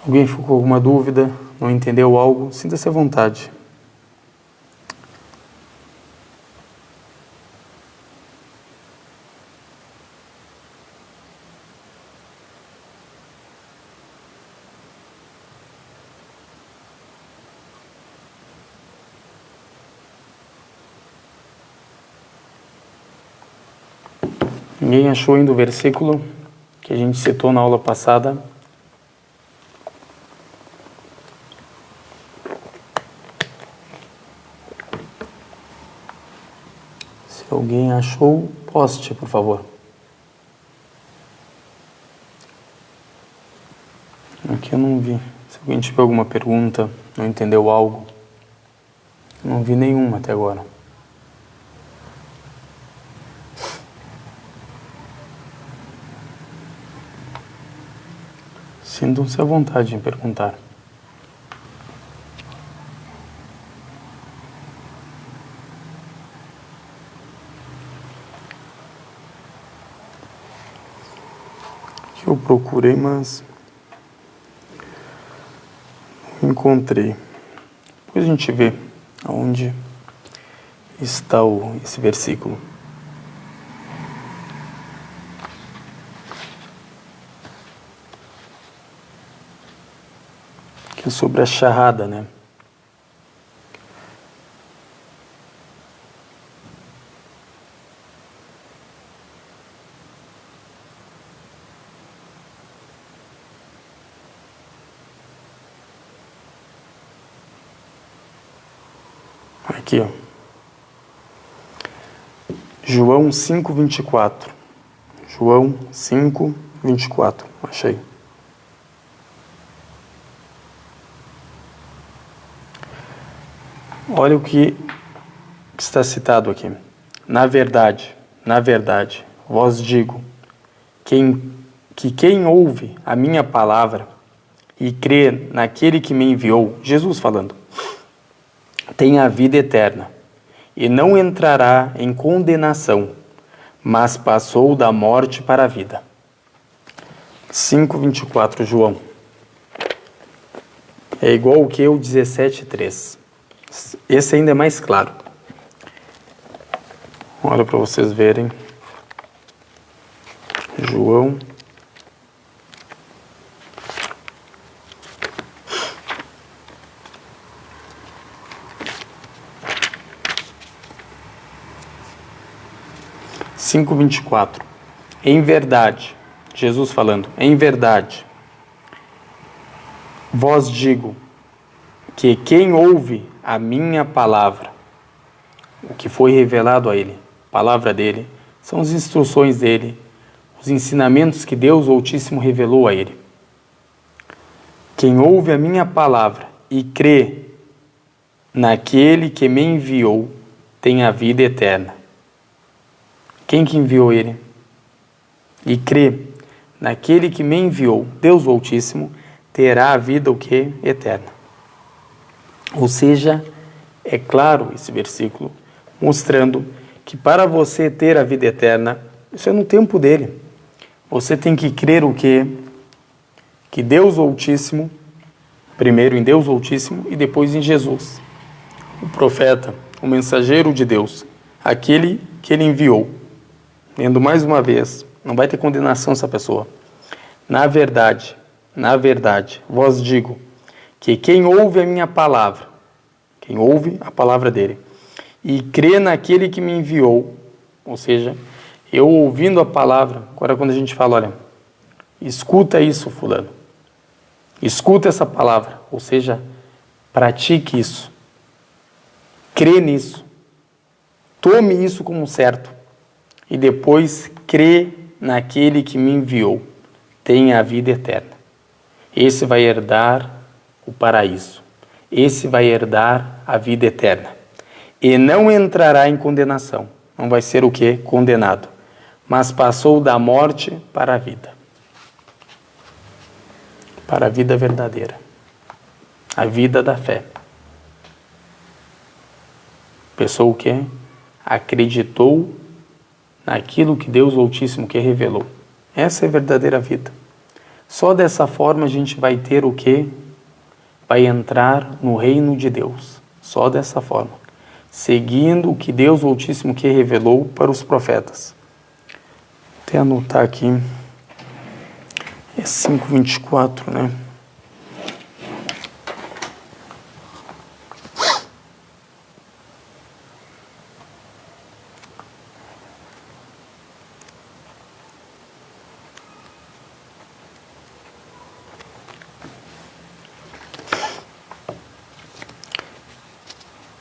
A: Alguém ficou com alguma dúvida? Não entendeu algo? Sinta-se à vontade. Ninguém achou ainda o versículo que a gente citou na aula passada? Se alguém achou, poste, por favor. Aqui eu não vi. Se alguém tiver alguma pergunta, não entendeu algo, eu não vi nenhuma até agora. Sintam-se à vontade em perguntar. Que eu procurei, mas não encontrei. Depois a gente vê aonde está esse versículo. Que é sobre a charrada, né? Aqui, ó. João 5:24. João 5:24. Achei. Olha o que está citado aqui. Na verdade, vos digo, que quem ouve a minha palavra e crê naquele que me enviou, Jesus falando, tem a vida eterna e não entrará em condenação, mas passou da morte para a vida. 5:24, João. É igual o que o 17:3. Esse ainda é mais claro. Olha para vocês verem. João. Cinco 24. Em verdade, Jesus falando, em verdade, vos digo que quem ouve a minha palavra, o que foi revelado a ele, a palavra dele, são as instruções dele, os ensinamentos que Deus o Altíssimo revelou a ele. Quem ouve a minha palavra e crê naquele que me enviou tem a vida eterna. Quem que enviou ele? E crê naquele que me enviou, Deus o Altíssimo, terá a vida o quê? Eterna. Ou seja, é claro esse versículo, mostrando que para você ter a vida eterna, isso é no tempo dele. Você tem que crer o quê? Que Deus o Altíssimo, primeiro em Deus o Altíssimo e depois em Jesus, o profeta, o mensageiro de Deus, aquele que ele enviou. Lendo mais uma vez, não vai ter condenação essa pessoa. Na verdade, vos digo que quem ouve a minha palavra, quem ouve a palavra dele, e crê naquele que me enviou, ou seja, eu ouvindo a palavra, agora quando a gente fala, olha, escuta isso, fulano, escuta essa palavra, ou seja, pratique isso, crê nisso, tome isso como certo, e depois crê naquele que me enviou, tenha a vida eterna. Esse vai herdar o paraíso, esse vai herdar a vida eterna, e não entrará em condenação, não vai ser o quê? Condenado, mas passou da morte para a vida verdadeira, a vida da fé. Pessoa que acreditou naquilo que Deus Altíssimo que revelou. Essa é a verdadeira vida. Só dessa forma a gente vai ter o quê? Vai entrar no reino de Deus. Só dessa forma. Seguindo o que Deus Altíssimo que revelou para os profetas. Vou até anotar aqui. É 5:24, né?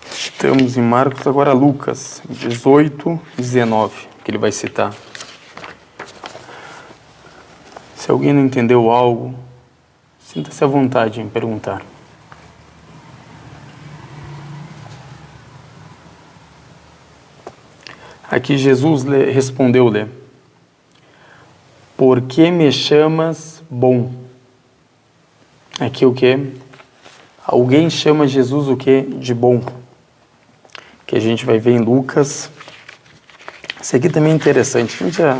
A: Estamos em Marcos, agora Lucas 18:19, que ele vai citar. Se alguém não entendeu algo, sinta-se à vontade em perguntar. Aqui Jesus respondeu-lhe: por que me chamas bom? Aqui o que? Alguém chama Jesus o que? De bom. Que a gente vai ver em Lucas. Isso aqui também é interessante. A gente já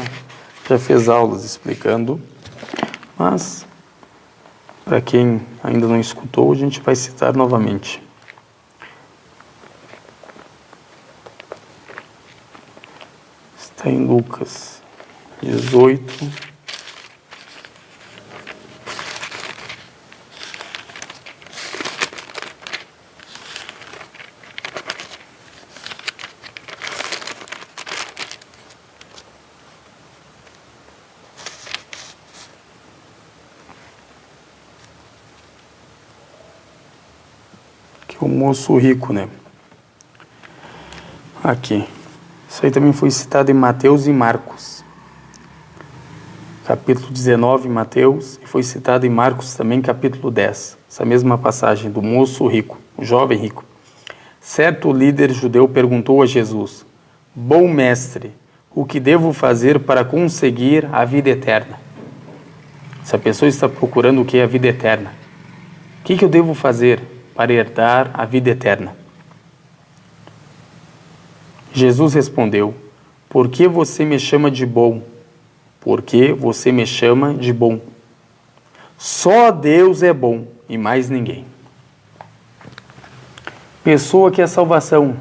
A: fez aulas explicando, mas para quem ainda não escutou, a gente vai citar novamente. Está em Lucas 18. O moço rico, né? Aqui. Isso aí também foi citado em Mateus e Marcos. Capítulo 19, Mateus, e foi citado em Marcos também, capítulo 10. Essa mesma passagem do moço rico, o jovem rico. Certo líder judeu perguntou a Jesus: bom mestre, o que devo fazer para conseguir a vida eterna? Essa pessoa está procurando o que é a vida eterna. O que eu devo fazer para herdar a vida eterna? Jesus respondeu: por que você me chama de bom? Porque você me chama de bom. Só Deus é bom e mais ninguém. Pessoa que é salvação.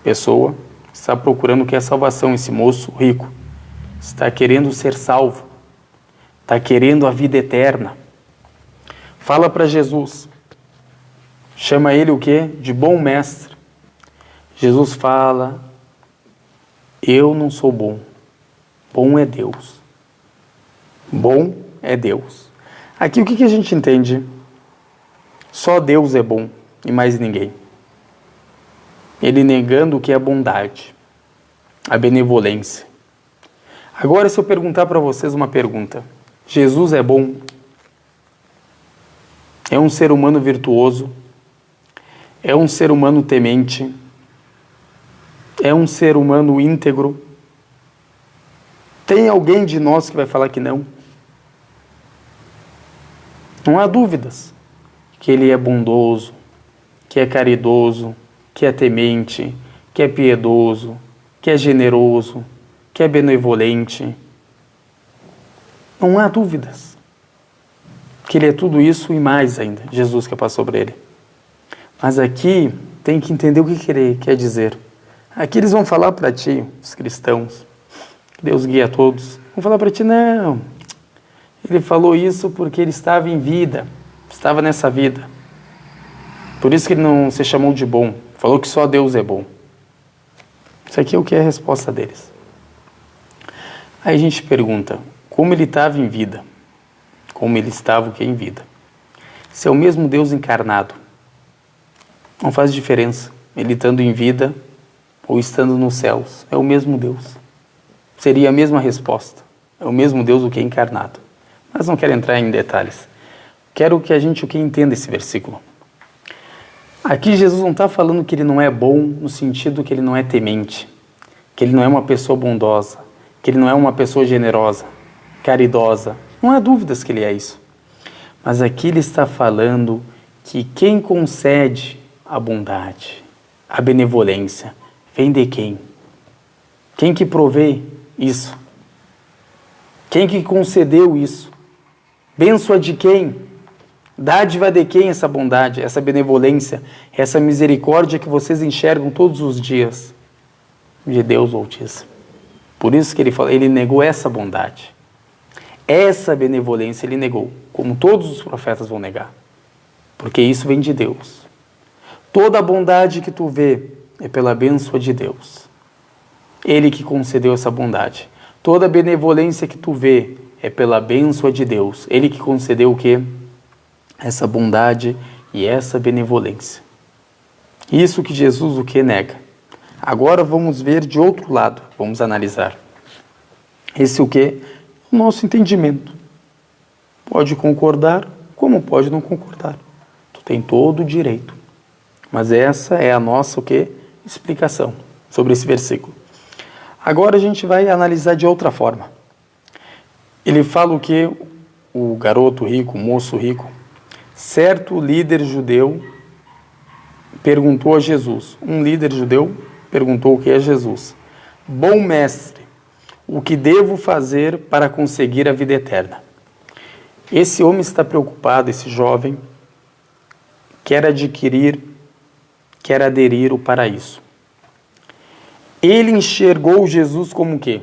A: Pessoa que está procurando o que é salvação. Esse moço rico está querendo ser salvo. Está querendo a vida eterna. Fala para Jesus. Chama ele o quê? De bom mestre. Jesus fala: eu não sou bom. Bom é Deus. Bom é Deus. Aqui o que a gente entende? Só Deus é bom e mais ninguém. Ele negando o que é a bondade, a benevolência. Agora, se eu perguntar para vocês uma pergunta: Jesus é bom? É um ser humano virtuoso? É um ser humano temente? É um ser humano íntegro? Tem alguém de nós que vai falar que não? Não há dúvidas que ele é bondoso, que é caridoso, que é temente, que é piedoso, que é generoso, que é benevolente. Não há dúvidas que ele é tudo isso e mais ainda, Jesus que passou sobre ele. Mas aqui tem que entender o que ele quer dizer. Aqui eles vão falar para ti, os cristãos, que Deus guia a todos, vão falar para ti, não, ele falou isso porque ele estava em vida, estava nessa vida. Por isso que ele não se chamou de bom, falou que só Deus é bom. Isso aqui é o que é a resposta deles. Aí a gente pergunta, como ele estava em vida? Como ele estava o que em vida? Se é o mesmo Deus encarnado, não faz diferença, ele estando em vida ou estando nos céus, é o mesmo Deus. Seria a mesma resposta, é o mesmo Deus o que é encarnado. Mas não quero entrar em detalhes. Quero que a gente entenda esse versículo. Aqui Jesus não está falando que ele não é bom no sentido que ele não é temente, que ele não é uma pessoa bondosa, que ele não é uma pessoa generosa, caridosa. Não há dúvidas que ele é isso. Mas aqui ele está falando que quem concede a bondade, a benevolência, vem de quem? Quem que provê isso? Quem que concedeu isso? Bênção de quem? Dádiva de quem essa bondade, essa benevolência, essa misericórdia que vocês enxergam todos os dias? De Deus Altíssimo. Por isso que ele negou essa bondade. Essa benevolência ele negou, como todos os profetas vão negar. Porque isso vem de Deus. Toda a bondade que tu vê é pela bênção de Deus. Ele que concedeu essa bondade. Toda a benevolência que tu vê é pela bênção de Deus. Ele que concedeu o quê? Essa bondade e essa benevolência. Isso que Jesus o que nega. Agora vamos ver de outro lado, vamos analisar. Esse o que? O nosso entendimento. Pode concordar, como pode não concordar. Tu tem todo o direito. Mas essa é a nossa o que? Explicação sobre esse versículo. Agora a gente vai analisar de outra forma. Ele fala o que? O garoto rico, o moço rico, certo líder judeu perguntou a Jesus. Um líder judeu perguntou o que é Jesus. Bom mestre, o que devo fazer para conseguir a vida eterna? Esse homem está preocupado, esse jovem, quer aderir ao paraíso. Ele enxergou Jesus como o quê?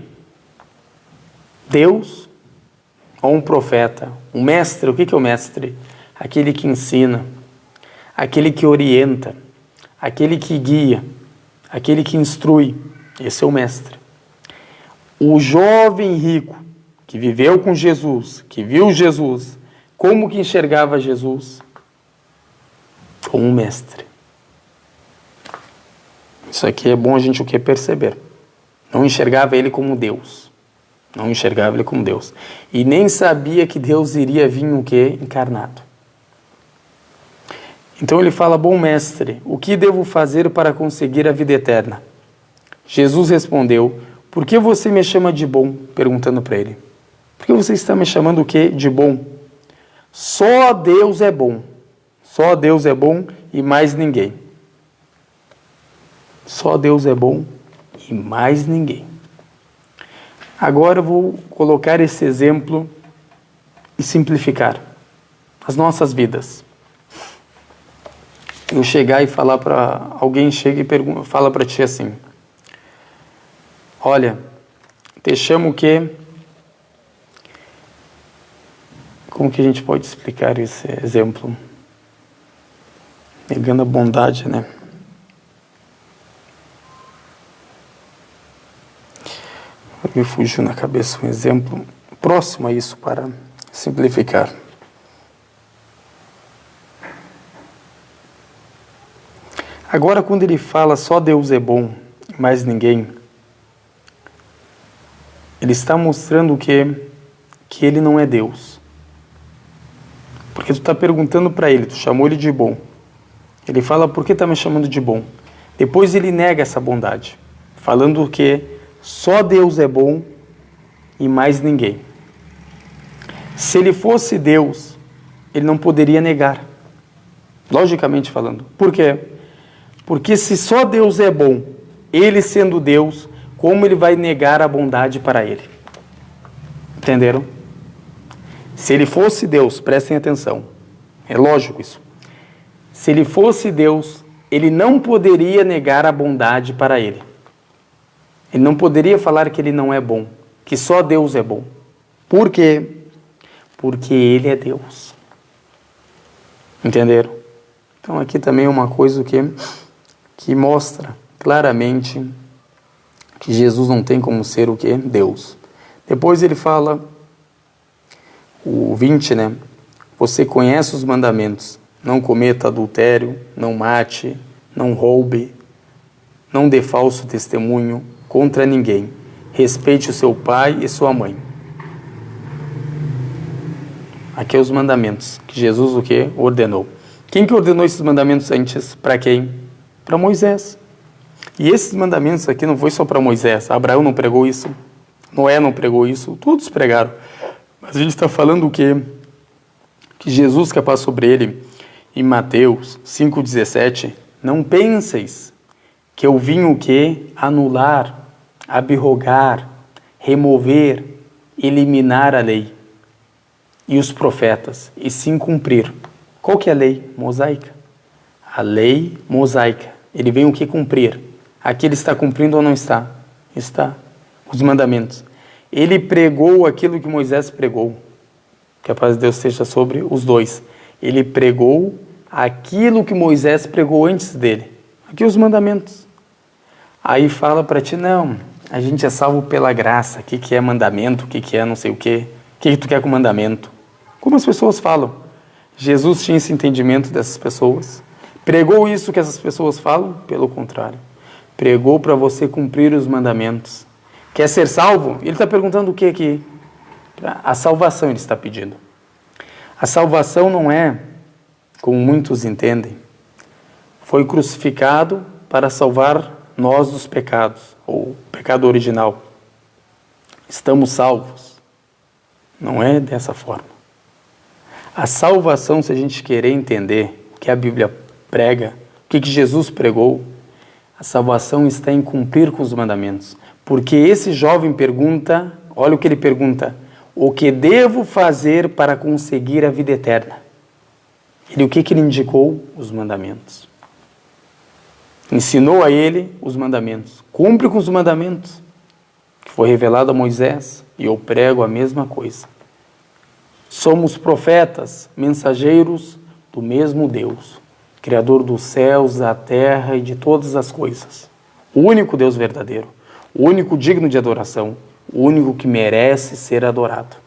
A: Deus ou um profeta? Um mestre, o que é o mestre? Aquele que ensina, aquele que orienta, aquele que guia, aquele que instrui. Esse é o mestre. O jovem rico que viveu com Jesus, que viu Jesus, como que enxergava Jesus? Como um mestre. Isso aqui é bom a gente o que perceber. Não enxergava ele como Deus. Não enxergava ele como Deus. E nem sabia que Deus iria vir o que? Encarnado. Então ele fala, bom mestre, o que devo fazer para conseguir a vida eterna? Jesus respondeu, por que você me chama de bom? Perguntando para ele. Por que você está me chamando o quê? De bom? Só Deus é bom. Só Deus é bom e mais ninguém. Só Deus é bom e mais ninguém. Agora eu vou colocar esse exemplo e simplificar as nossas vidas. Eu chegar e falar para alguém, chega e fala para ti assim, olha, te chamo o quê? Como que a gente pode explicar esse exemplo? Negando a bondade, né? Me fugiu na cabeça um exemplo próximo a isso para simplificar. Agora, quando ele fala só Deus é bom, mais ninguém, ele está mostrando o quê? Que ele não é Deus. Porque tu está perguntando para ele, tu chamou ele de bom. Ele fala, por que está me chamando de bom? Depois ele nega essa bondade, falando que só Deus é bom e mais ninguém. Se ele fosse Deus, ele não poderia negar, logicamente falando. Por quê? Porque se só Deus é bom, ele sendo Deus, como ele vai negar a bondade para ele? Entenderam? Se ele fosse Deus, prestem atenção, é lógico isso. Se ele fosse Deus, ele não poderia negar a bondade para ele. Ele não poderia falar que ele não é bom, que só Deus é bom. Por quê? Porque ele é Deus. Entenderam? Então aqui também é uma coisa que mostra claramente que Jesus não tem como ser o quê? Deus. Depois ele fala, o 20, né? Você conhece os mandamentos. Não cometa adultério, não mate, não roube, não dê falso testemunho contra ninguém. Respeite o seu pai e sua mãe. Aqui é os mandamentos que Jesus o quê? Ordenou. Quem que ordenou esses mandamentos antes? Para quem? Para Moisés. E esses mandamentos aqui não foi só para Moisés. Abraão não pregou isso. Noé não pregou isso. Todos pregaram. Mas a gente está falando o quê? Que Jesus quer passar sobre ele em Mateus 5,17. Não penseis que eu vim o quê? Anular, abrogar, remover, eliminar a lei e os profetas, e sim cumprir. Qual que é a lei mosaica? A lei mosaica. Ele vem o que cumprir? Aqui ele está cumprindo ou não está? Está. Os mandamentos. Ele pregou aquilo que Moisés pregou. Que a paz de Deus esteja sobre os dois. Ele pregou aquilo que Moisés pregou antes dele. Aqui os mandamentos. Aí fala para ti, não, a gente é salvo pela graça. O que é mandamento? O que é não sei o quê? O que tu quer com mandamento? Como as pessoas falam. Jesus tinha esse entendimento dessas pessoas. Pregou isso que essas pessoas falam? Pelo contrário. Pregou para você cumprir os mandamentos. Quer ser salvo? Ele está perguntando o que aqui? A salvação ele está pedindo. A salvação não é, como muitos entendem, foi crucificado para salvar nós dos pecados, ou pecado original. Estamos salvos. Não é dessa forma. A salvação, se a gente querer entender o que a Bíblia prega, o que Jesus pregou, a salvação está em cumprir com os mandamentos. Porque esse jovem pergunta, olha o que ele pergunta, o que devo fazer para conseguir a vida eterna? Ele, o que ele indicou? Os mandamentos. Ensinou a ele os mandamentos. Cumpre com os mandamentos, que foi revelado a Moisés, e eu prego a mesma coisa. Somos profetas, mensageiros do mesmo Deus, Criador dos céus, da terra e de todas as coisas. O único Deus verdadeiro, o único digno de adoração, o único que merece ser adorado.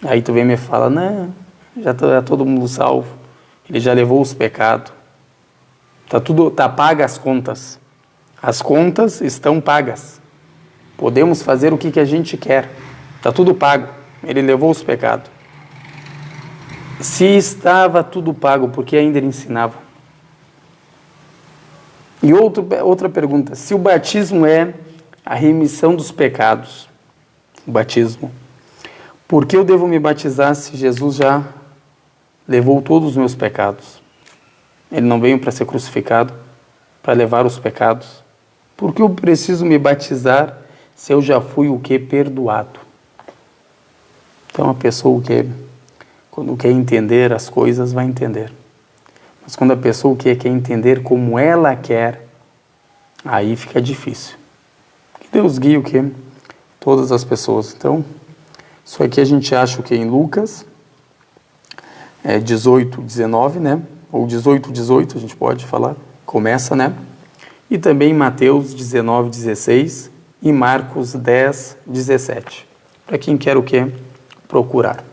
A: Aí tu vem e me fala, não, já está todo mundo salvo, ele já levou os pecados, tá paga as contas. As contas estão pagas. Podemos fazer o que a gente quer. Está tudo pago. Ele levou os pecados. Se estava tudo pago, por que ainda ele ensinava? E outra pergunta. Se o batismo é a remissão dos pecados, o batismo, por que eu devo me batizar se Jesus já levou todos os meus pecados? Ele não veio para ser crucificado, para levar os pecados. Por que eu preciso me batizar se eu já fui o que? Perdoado. Então a pessoa quando quer entender as coisas, vai entender. Mas quando a pessoa quer entender como ela quer, aí fica difícil. Que Deus guie o quê? Todas as pessoas. Então, isso aqui a gente acha o que? Em Lucas 18, 19, né? Ou 18, 18, a gente pode falar. Começa, né? E também em Mateus 19, 16 e Marcos 10, 17. Para quem quer o quê? Procurar.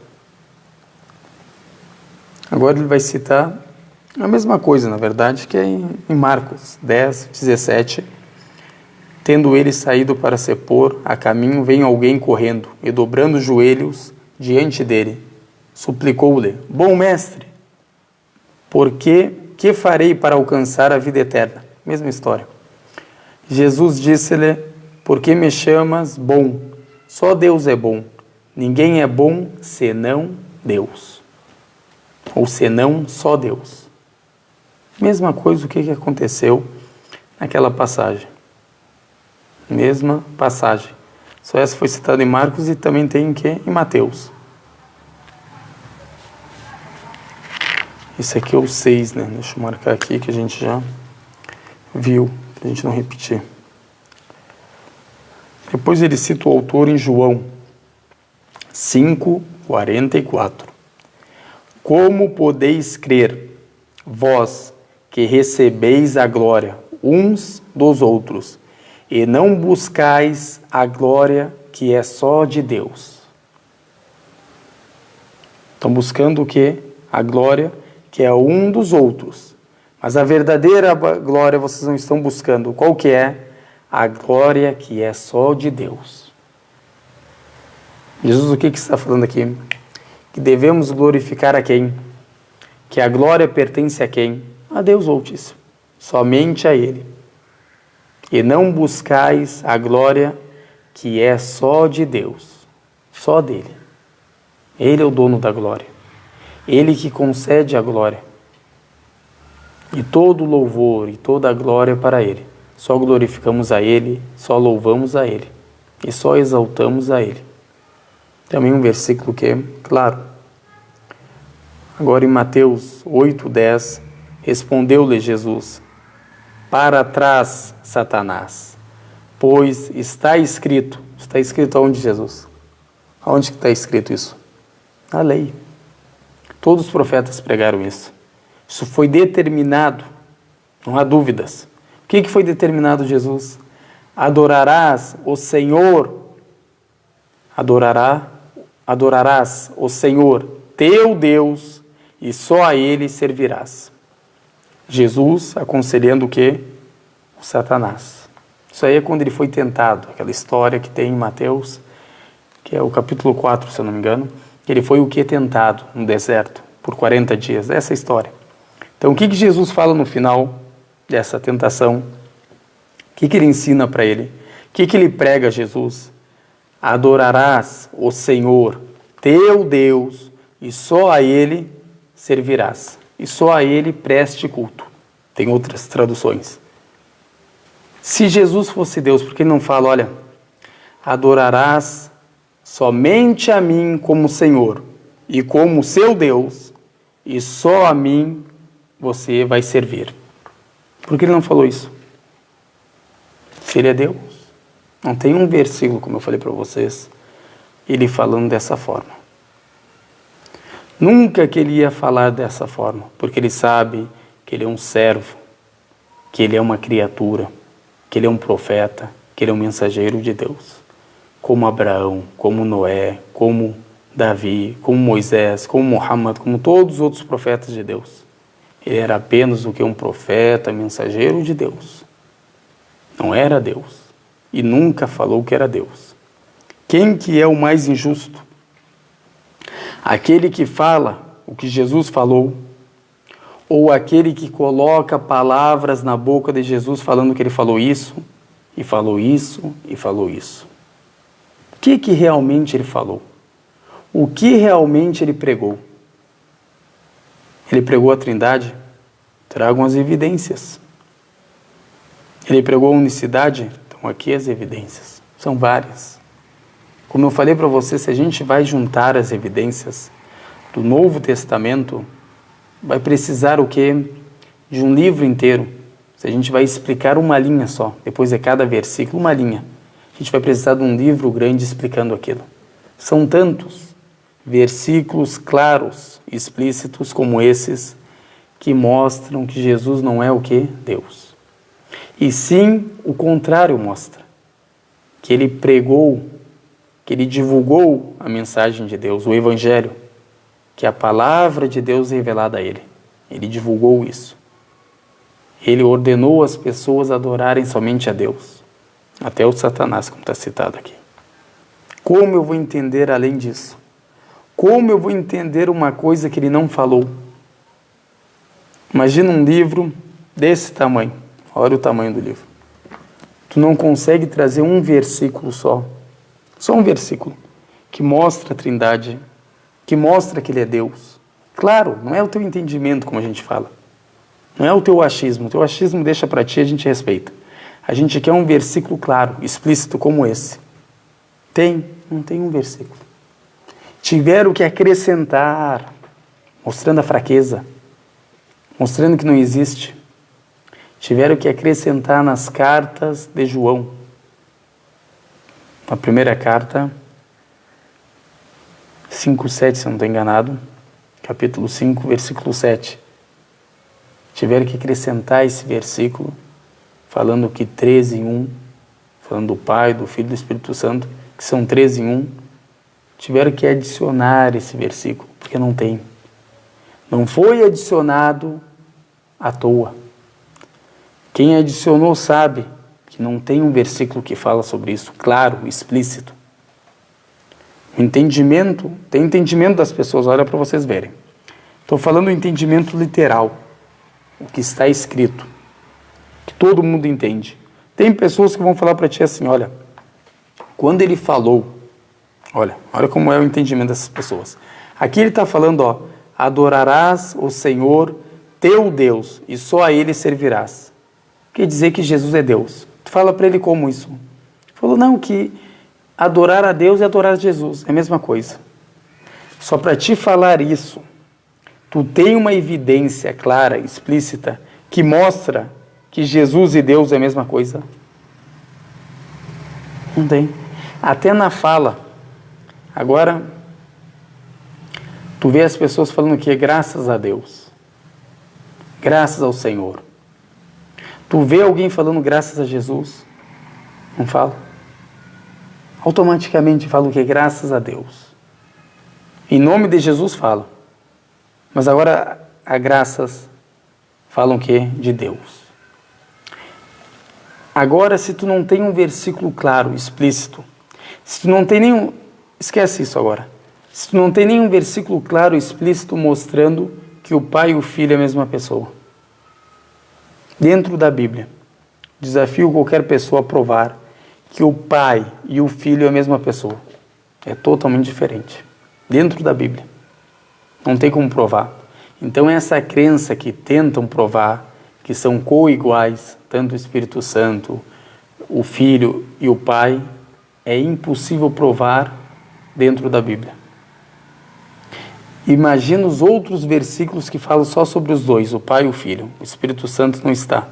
A: Agora ele vai citar a mesma coisa, na verdade, que é em Marcos 10, 17. Tendo ele saído para se pôr a caminho, veio alguém correndo e dobrando os joelhos diante dele, suplicou-lhe, bom mestre, por que que farei para alcançar a vida eterna? Mesma história. Jesus disse-lhe: por que me chamas bom? Só Deus é bom. Ninguém é bom senão Deus. Ou senão só Deus. Mesma coisa o que aconteceu naquela passagem. Mesma passagem. Só essa foi citada em Marcos e também tem em Mateus. Esse aqui é o 6, né? Deixa eu marcar aqui que a gente já viu, para a gente não repetir. Depois ele cita o autor em João 5:44. Como podeis crer, vós que recebeis a glória uns dos outros, e não buscais a glória que é só de Deus? Estão buscando o quê? A glória que é um dos outros. Mas a verdadeira glória vocês não estão buscando. Qual que é? A glória que é só de Deus. Jesus, o que está falando aqui? Que devemos glorificar a quem? Que a glória pertence a quem? A Deus Altíssimo. Somente a Ele. E não buscais a glória que é só de Deus. Só dele. Ele é o dono da glória. Ele que concede a glória. E todo louvor e toda a glória para Ele. Só glorificamos a Ele, só louvamos a Ele. E só exaltamos a Ele. Também um versículo que é claro. Agora em Mateus 8:10, respondeu-lhe Jesus: para trás, Satanás, pois está escrito. Está escrito aonde, Jesus? Aonde que está escrito isso? Na lei. Todos os profetas pregaram isso. Isso foi determinado, não há dúvidas. O que foi determinado, Jesus? Adorarás o Senhor, adorarás o Senhor, teu Deus, e só a Ele servirás. Jesus aconselhando o quê? O Satanás. Isso aí é quando ele foi tentado, aquela história que tem em Mateus, que é o capítulo 4, se eu não me engano, que ele foi o que tentado no deserto por 40 dias, essa história. Então o que Jesus fala no final dessa tentação? O que ele ensina para ele? O que ele prega a Jesus? Adorarás o Senhor, teu Deus, e só a Ele servirás. E só a Ele preste culto. Tem outras traduções. Se Jesus fosse Deus, por que ele não fala, olha, adorarás somente a mim como Senhor e como seu Deus, e só a mim você vai servir? Por que ele não falou isso? Se ele é Deus. Não tem um versículo, como eu falei para vocês, ele falando dessa forma. Nunca que ele ia falar dessa forma, porque ele sabe que ele é um servo, que ele é uma criatura, que ele é um profeta, que ele é um mensageiro de Deus. Como Abraão, como Noé, como Davi, como Moisés, como Muhammad, como todos os outros profetas de Deus. Ele era apenas o que um profeta, mensageiro de Deus. Não era Deus. E nunca falou que era Deus. Quem que é o mais injusto? Aquele que fala o que Jesus falou, ou aquele que coloca palavras na boca de Jesus falando que ele falou isso, e falou isso, e falou isso? O que realmente ele falou? O que realmente ele pregou? Ele pregou a Trindade? Tragam as evidências. Ele pregou a unicidade? Então aqui as evidências. São várias. Como eu falei para você, se a gente vai juntar as evidências do Novo Testamento, vai precisar o quê? De um livro inteiro. Se a gente vai explicar uma linha só, depois de cada versículo, uma linha, a gente vai precisar de um livro grande explicando aquilo. São tantos versículos claros, explícitos como esses, que mostram que Jesus não é o quê? Deus. E sim, o contrário mostra. Que ele pregou, que ele divulgou a mensagem de Deus, o Evangelho, que é a palavra de Deus revelada a ele. Ele divulgou isso. Ele ordenou as pessoas a adorarem somente a Deus. Até o Satanás, como está citado aqui. Como eu vou entender além disso? Como eu vou entender uma coisa que ele não falou? Imagina um livro desse tamanho. Olha o tamanho do livro. Tu não consegue trazer um versículo só um versículo, que mostra a Trindade, que mostra que Ele é Deus. Claro, não é o teu entendimento, como a gente fala. Não é o teu achismo. O teu achismo deixa para ti, a gente respeita. A gente quer um versículo claro, explícito como esse. Não tem um versículo. Tiveram que acrescentar, mostrando a fraqueza, mostrando que não existe. Tiveram que acrescentar nas cartas de João. A primeira carta, 5:7, se eu não estou enganado, capítulo 5, versículo 7. Tiveram que acrescentar esse versículo, falando que 3 em 1, falando do Pai, do Filho e do Espírito Santo, que são 3 em 1. Tiveram que adicionar esse versículo, porque não tem. Não foi adicionado à toa. Quem adicionou sabe que não tem um versículo que fala sobre isso, claro, explícito. O entendimento, tem entendimento das pessoas, olha para vocês verem. Estou falando do entendimento literal, o que está escrito, que todo mundo entende. Tem pessoas que vão falar para ti assim, olha, quando ele falou, olha como é o entendimento dessas pessoas. Aqui ele está falando, adorarás o Senhor teu Deus e só a Ele servirás. Quer dizer que Jesus é Deus. Tu fala para ele como isso? Ele falou, não, que adorar a Deus e adorar a Jesus é a mesma coisa. Só para te falar isso, tu tem uma evidência clara, explícita, que mostra que Jesus e Deus é a mesma coisa? Não tem. Até na fala. Agora, tu vê as pessoas falando que é graças a Deus. Graças ao Senhor. Tu vê alguém falando graças a Jesus? Não fala? Automaticamente fala o que é graças a Deus. Em nome de Jesus fala. Mas agora, a graças falam o que? De Deus. Agora, se tu não tem um versículo claro, explícito, se tu não tem nenhum... Esquece isso agora. Se tu não tem nenhum versículo claro, explícito, mostrando que o Pai e o Filho é a mesma pessoa. Dentro da Bíblia, desafio qualquer pessoa a provar que o Pai e o Filho é a mesma pessoa. É totalmente diferente. Dentro da Bíblia. Não tem como provar. Então essa crença que tentam provar que são coiguais, tanto o Espírito Santo, o Filho e o Pai, é impossível provar dentro da Bíblia. Imagina os outros versículos que falam só sobre os dois, o Pai e o Filho. O Espírito Santo não está.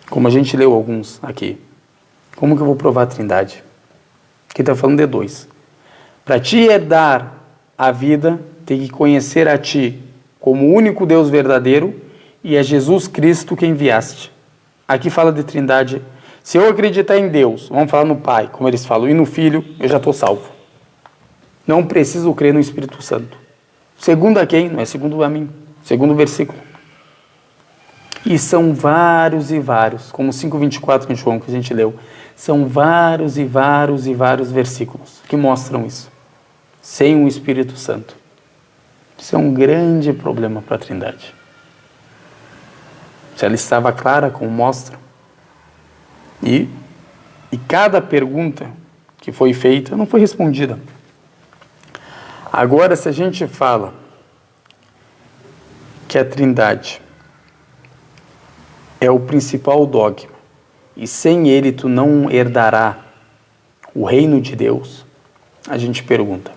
A: Como a gente leu alguns aqui. Como que eu vou provar a Trindade? Aqui está falando de dois. Para ti herdar a vida, tem que conhecer a ti como o único Deus verdadeiro e a Jesus Cristo que enviaste. Aqui fala de Trindade. Se eu acreditar em Deus, vamos falar no Pai, como eles falam, e no Filho, eu já estou salvo. Não preciso crer no Espírito Santo. Segundo a quem? Não é segundo a mim. Segundo o versículo. E são vários e vários, como 5:24 em João que a gente leu. São vários e vários e vários versículos que mostram isso. Sem o Espírito Santo. Isso é um grande problema para a Trindade. Se ela estava clara, como mostra. E cada pergunta que foi feita não foi respondida. Agora, se a gente fala que a Trindade é o principal dogma e sem ele tu não herdará o reino de Deus, a gente pergunta.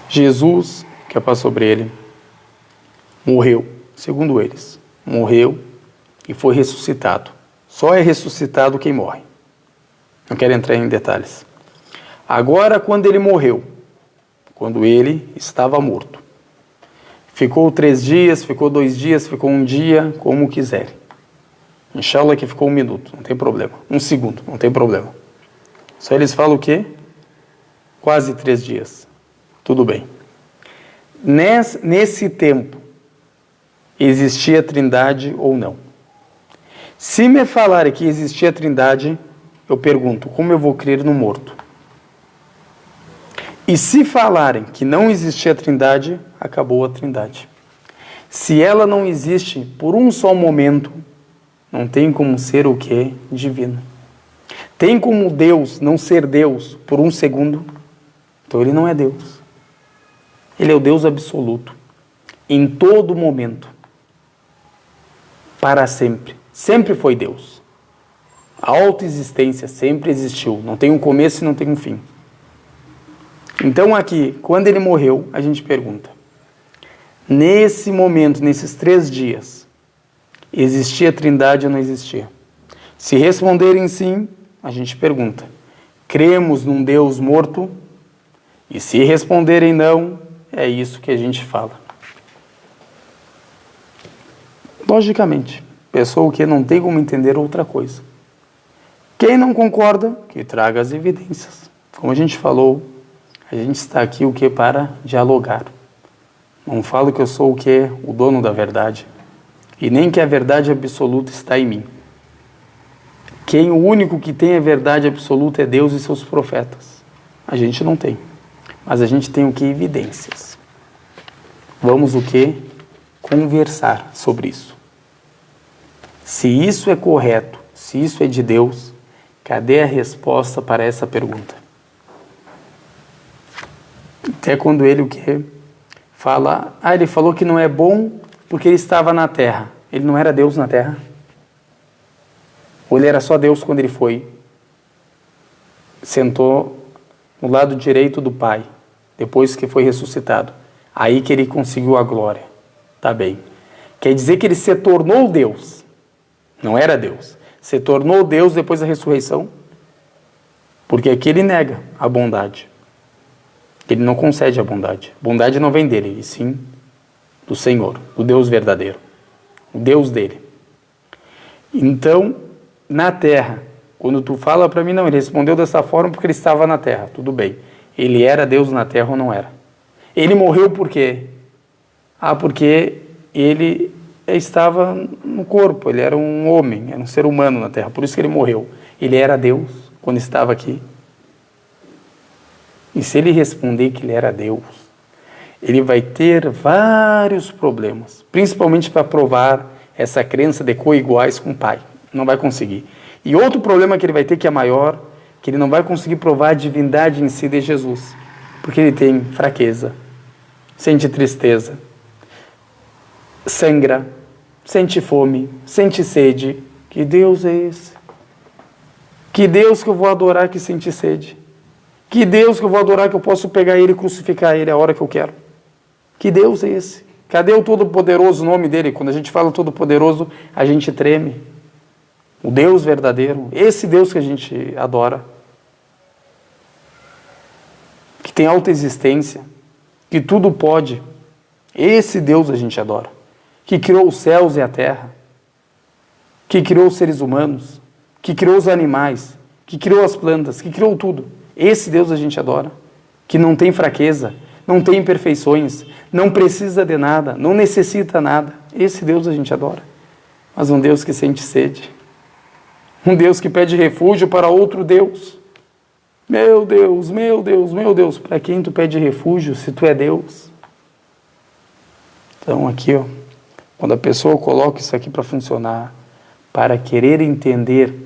A: Jesus, que é para sobre ele, morreu, segundo eles, morreu e foi ressuscitado. Só é ressuscitado quem morre. Não quero entrar em detalhes. Agora, quando ele morreu, quando ele estava morto, ficou 3 dias, ficou 2 dias, ficou 1 dia, como quiser. Inshallah que ficou 1 minuto, não tem problema. 1 segundo, não tem problema. Só eles falam o quê? Quase 3 dias. Tudo bem. Nesse tempo, existia a Trindade ou não? Se me falarem que existia a Trindade, eu pergunto, como eu vou crer no morto? E se falarem que não existia a Trindade, acabou a Trindade. Se ela não existe por um só momento, não tem como ser o que? Divino. Tem como Deus não ser Deus por um segundo? Então ele não é Deus. Ele é o Deus absoluto. Em todo momento. Para sempre. Sempre foi Deus. A autoexistência sempre existiu. Não tem um começo e não tem um fim. Então aqui, quando ele morreu, a gente pergunta. Nesse momento, nesses 3 dias, existia a Trindade ou não existia? Se responderem sim, a gente pergunta. Cremos num Deus morto? E se responderem não, é isso que a gente fala. Logicamente, pessoa que não tem como entender outra coisa. Quem não concorda, que traga as evidências. Como a gente falou, a gente está aqui o que? Para dialogar. Não falo que eu sou o que? O dono da verdade. E nem que a verdade absoluta está em mim. O único que tem a verdade absoluta é Deus e seus profetas. A gente não tem. Mas a gente tem o que? Evidências. Vamos o que? Conversar sobre isso. Se isso é correto, se isso é de Deus, cadê a resposta para essa pergunta? Até quando ele o que? Fala, ele falou que não é bom porque ele estava na terra. Ele não era Deus na terra? Ou ele era só Deus quando ele sentou no lado direito do Pai, depois que foi ressuscitado. Aí que ele conseguiu a glória. Tá bem. Quer dizer que ele se tornou Deus. Não era Deus. Se tornou Deus depois da ressurreição. Porque aqui ele nega a bondade. Ele não concede a bondade. A bondade não vem dele, e sim do Senhor, do Deus verdadeiro. O Deus dele. Então, na terra, quando tu fala para mim, não, ele respondeu dessa forma porque ele estava na terra. Tudo bem. Ele era Deus na terra ou não era? Ele morreu por quê? Porque ele estava no corpo, ele era um homem, era um ser humano na terra, por isso que ele morreu. Ele era Deus quando estava aqui. E se ele responder que ele era Deus, ele vai ter vários problemas, principalmente para provar essa crença de coiguais com o Pai. Não vai conseguir. E outro problema que ele vai ter, que é maior, que ele não vai conseguir provar a divindade em si de Jesus, porque ele tem fraqueza, sente tristeza, sangra, sente fome, sente sede. Que Deus é esse? Que Deus que eu vou adorar que sente sede? Que Deus que eu vou adorar que eu posso pegar ele e crucificar ele a hora que eu quero? Que Deus é esse? Cadê o Todo-Poderoso, o nome dele? Quando a gente fala Todo-Poderoso, a gente treme. O Deus verdadeiro, esse Deus que a gente adora, que tem autoexistência, que tudo pode, esse Deus a gente adora, que criou os céus e a terra, que criou os seres humanos, que criou os animais, que criou as plantas, que criou tudo. Esse Deus a gente adora, que não tem fraqueza, não tem imperfeições, não precisa de nada, não necessita nada. Esse Deus a gente adora. Mas um Deus que sente sede, um Deus que pede refúgio para outro Deus. Meu Deus, meu Deus, meu Deus, para quem tu pede refúgio se tu é Deus? Então aqui, quando a pessoa coloca isso aqui para funcionar, para querer entender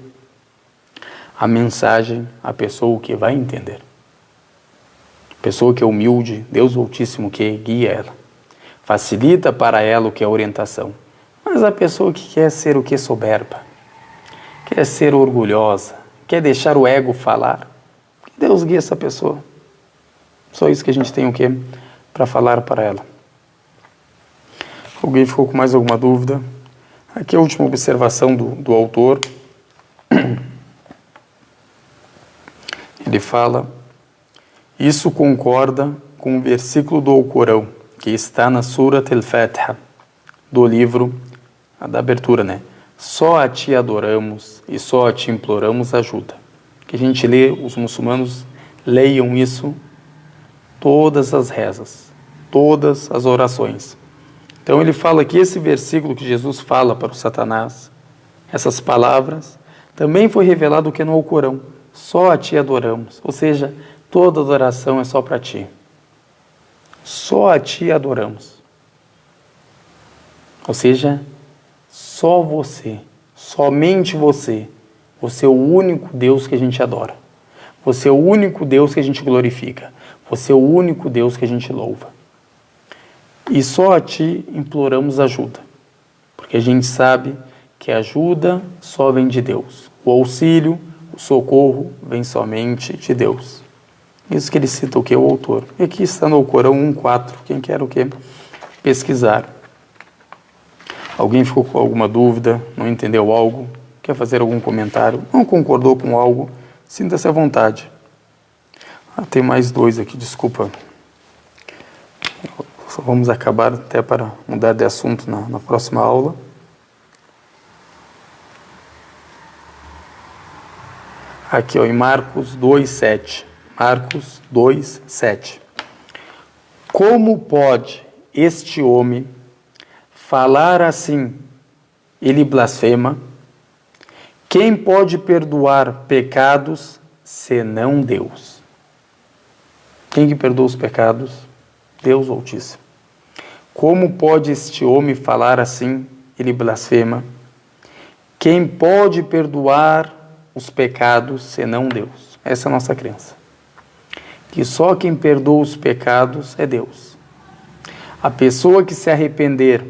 A: a mensagem, a pessoa que vai entender. A pessoa que é humilde, Deus Altíssimo que guia ela. Facilita para ela o que é orientação. Mas a pessoa que quer ser o que soberba, quer ser orgulhosa, quer deixar o ego falar, que Deus guie essa pessoa. Só isso que a gente tem o que para falar para ela. Alguém ficou com mais alguma dúvida? Aqui a última observação do autor. Ele fala, isso concorda com o versículo do Alcorão, que está na Surat al-Fatiha, do livro, da abertura, né? Só a ti adoramos e só a ti imploramos ajuda. Que a gente lê, os muçulmanos leiam isso, todas as rezas, todas as orações. Então ele fala que esse versículo que Jesus fala para o Satanás, essas palavras, também foi revelado que no Alcorão. Só a ti adoramos. Ou seja, toda adoração é só para ti. Só a ti adoramos. Ou seja, só você, somente você. Você é o único Deus que a gente adora. Você é o único Deus que a gente glorifica. Você é o único Deus que a gente louva. E só a Ti imploramos ajuda, porque a gente sabe que a ajuda só vem de Deus. O auxílio, o socorro vem somente de Deus. Isso que ele cita o que? O autor. E aqui está no Corão 1:4. Quem quer o quê? Pesquisar. Alguém ficou com alguma dúvida, não entendeu algo, quer fazer algum comentário, não concordou com algo, sinta-se à vontade. Tem mais 2 aqui, desculpa. Só vamos acabar até para mudar de assunto na próxima aula. Aqui, ó, em Marcos 2:7. Marcos 2:7. Como pode este homem falar assim? Ele blasfema. Quem pode perdoar pecados senão Deus? Quem que perdoa os pecados? Deus Altíssimo. Como pode este homem falar assim? Ele blasfema. Quem pode perdoar os pecados senão Deus? Essa é a nossa crença. Que só quem perdoa os pecados é Deus. A pessoa que se arrepender,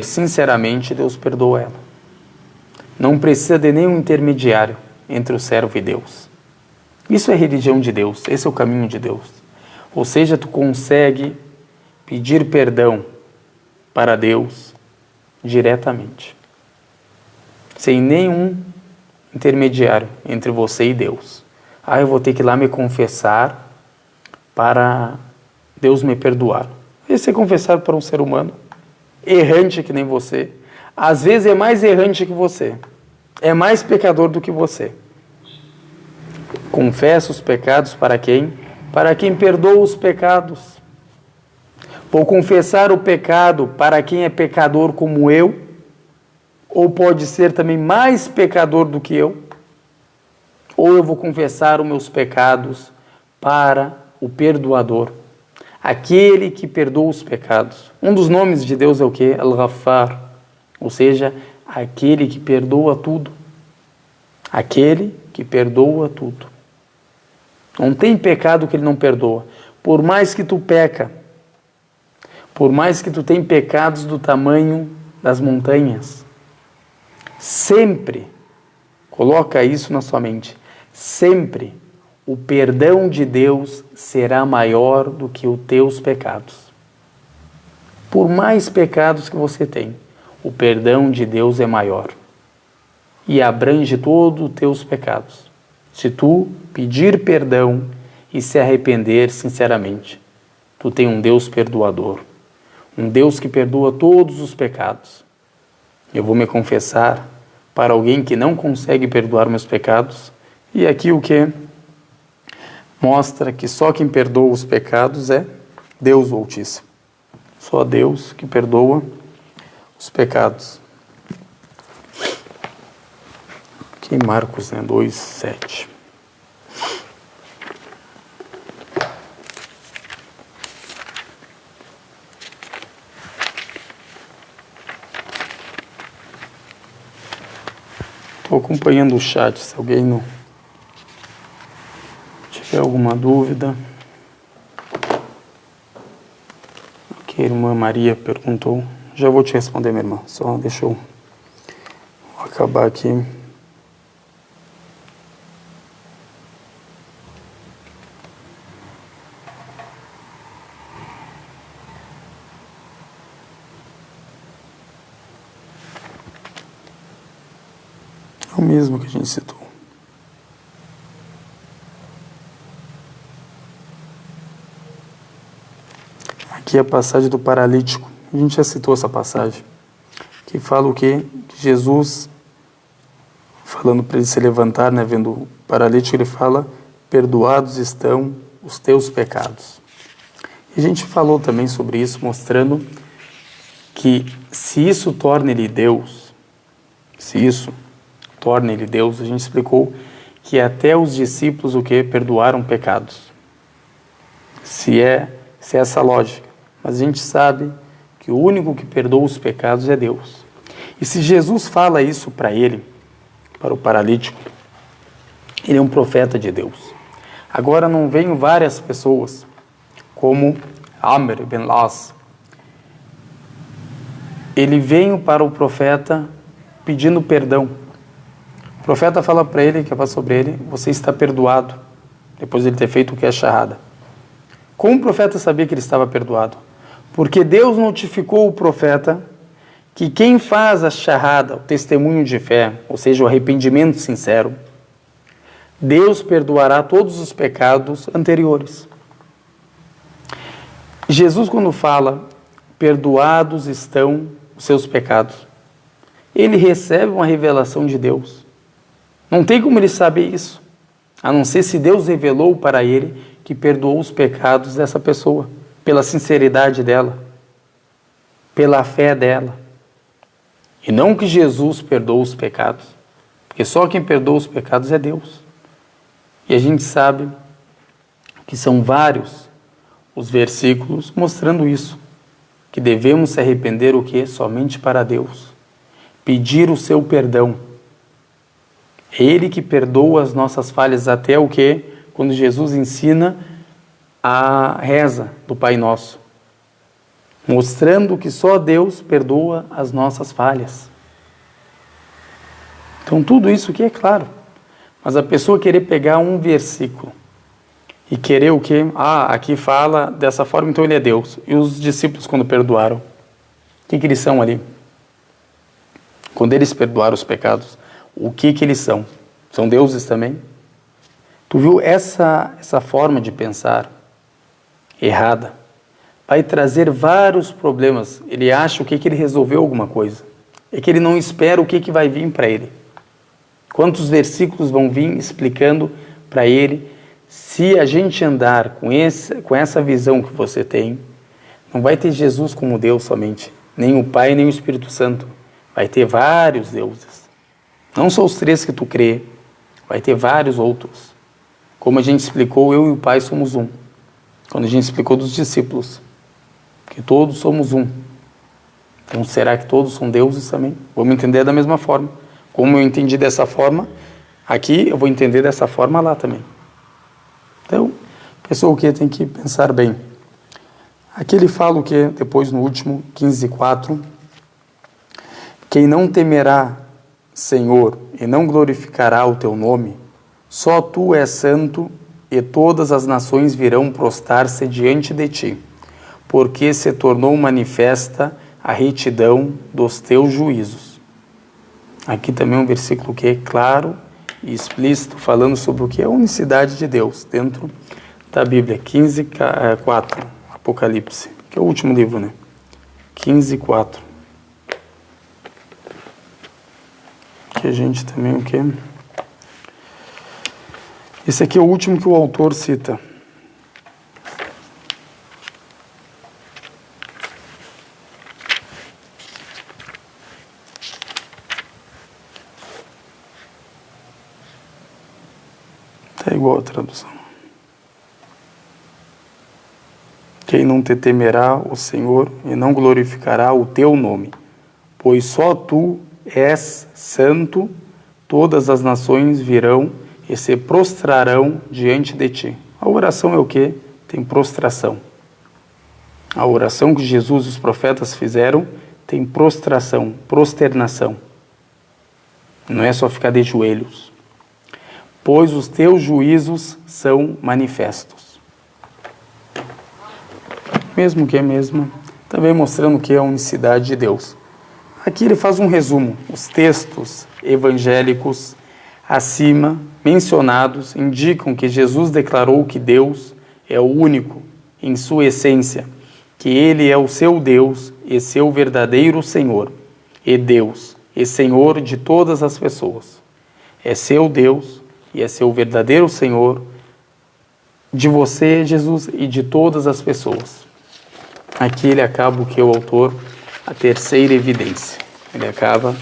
A: sinceramente, Deus perdoa ela. Não precisa de nenhum intermediário entre o servo e Deus. Isso é religião de Deus, esse é o caminho de Deus. Ou seja, tu consegue pedir perdão para Deus diretamente, sem nenhum intermediário entre você e Deus. Eu vou ter que ir lá me confessar para Deus me perdoar. E ser confessado para um ser humano, errante que nem você, às vezes é mais errante que você, é mais pecador do que você. Confessa os pecados para quem? Para quem perdoa os pecados. Vou confessar o pecado para quem é pecador como eu, ou pode ser também mais pecador do que eu, ou eu vou confessar os meus pecados para o perdoador, aquele que perdoa os pecados. Um dos nomes de Deus é o quê? Al-Ghaffar, ou seja, aquele que perdoa tudo. Aquele que perdoa tudo. Não tem pecado que ele não perdoa. Por mais que tu peca, por mais que tu tenha pecados do tamanho das montanhas, sempre, coloca isso na sua mente, sempre o perdão de Deus será maior do que os teus pecados. Por mais pecados que você tem, o perdão de Deus é maior e abrange todos os teus pecados. Se tu pedir perdão e se arrepender sinceramente, tu tem um Deus perdoador, um Deus que perdoa todos os pecados. Eu vou me confessar para alguém que não consegue perdoar meus pecados, e aqui o que mostra que só quem perdoa os pecados é Deus o Altíssimo. Só Deus que perdoa os pecados. Aqui em Marcos 2:7. Estou acompanhando o chat, se alguém não tiver alguma dúvida. Aqui a irmã Maria perguntou. Já vou te responder, minha irmã. Só deixa eu acabar aqui. É o mesmo que a gente citou. Aqui é a passagem do paralítico. A gente já citou essa passagem. Que fala o quê? Que Jesus, falando para ele se levantar, né, vendo o paralítico, ele fala: perdoados estão os teus pecados. E a gente falou também sobre isso, mostrando que se isso torna ele Deus, a gente explicou que até os discípulos o que? Perdoaram pecados. Se é essa lógica. Mas a gente sabe que o único que perdoa os pecados é Deus. E se Jesus fala isso para ele, para o paralítico, ele é um profeta de Deus. Agora não venham várias pessoas, como Amr ben Las. Ele veio para o profeta pedindo perdão. O profeta fala para ele, que é sobre ele, você está perdoado, depois de ele ter feito o que é shahada. Como o profeta sabia que ele estava perdoado? Porque Deus notificou o profeta que quem faz a shahada, o testemunho de fé, ou seja, o arrependimento sincero, Deus perdoará todos os pecados anteriores. Jesus, quando fala, perdoados estão os seus pecados, ele recebe uma revelação de Deus. Não tem como ele saber isso, a não ser se Deus revelou para ele que perdoou os pecados dessa pessoa, pela sinceridade dela, pela fé dela. E não que Jesus perdoa os pecados, porque só quem perdoa os pecados é Deus. E a gente sabe que são vários os versículos mostrando isso, que devemos se arrepender o quê? Somente para Deus. Pedir o seu perdão. É Ele que perdoa as nossas falhas até o quê? Quando Jesus ensina a reza do Pai Nosso, mostrando que só Deus perdoa as nossas falhas. Então tudo isso aqui é claro. Mas a pessoa querer pegar um versículo e querer o quê? Aqui fala dessa forma, então ele é Deus. E os discípulos quando perdoaram, o que eles são ali? Quando eles perdoaram os pecados, o que eles são? São deuses também? Tu viu essa forma de pensar errada? Vai trazer vários problemas. Ele acha o que ele resolveu alguma coisa. É que ele não espera o que vai vir para ele. Quantos versículos vão vir explicando para ele, se a gente andar com essa visão que você tem, não vai ter Jesus como Deus somente, nem o Pai, nem o Espírito Santo. Vai ter vários deuses. Não só os 3 que tu crê, vai ter vários outros. Como a gente explicou, eu e o Pai somos um. Quando a gente explicou dos discípulos, que todos somos um. Então será que todos são deuses também? Vamos entender da mesma forma. Como eu entendi dessa forma, aqui eu vou entender dessa forma lá também. Então, a pessoa o que tem que pensar bem. Aqui ele fala o que? Depois no último, 15:4. Quem não temerá, Senhor, e não glorificará o teu nome, só tu és santo, e todas as nações virão prostrar-se diante de ti, porque se tornou manifesta a retidão dos teus juízos. Aqui também um versículo que é claro e explícito, falando sobre o que é a unicidade de Deus, dentro da Bíblia, 15:4, Apocalipse, que é o último livro, né? 15:4. Que a gente também o quê? Esse aqui é o último que o autor cita. Tá igual a tradução. Quem não te temerá o Senhor e não glorificará o teu nome, pois só tu és santo, todas as nações virão e se prostrarão diante de ti. A oração é o quê? Tem prostração. A oração que Jesus e os profetas fizeram tem prostração, prosternação. Não é só ficar de joelhos. Pois os teus juízos são manifestos. Mesmo que é mesmo, também mostrando que é a unicidade de Deus. Aqui ele faz um resumo. Os textos evangélicos acima mencionados indicam que Jesus declarou que Deus é o único em sua essência, que Ele é o seu Deus e seu verdadeiro Senhor, e Deus, e Senhor de todas as pessoas. É seu Deus e é seu verdadeiro Senhor de você, Jesus, e de todas as pessoas. Aqui ele acaba o que o autor, a terceira evidência. Ele acaba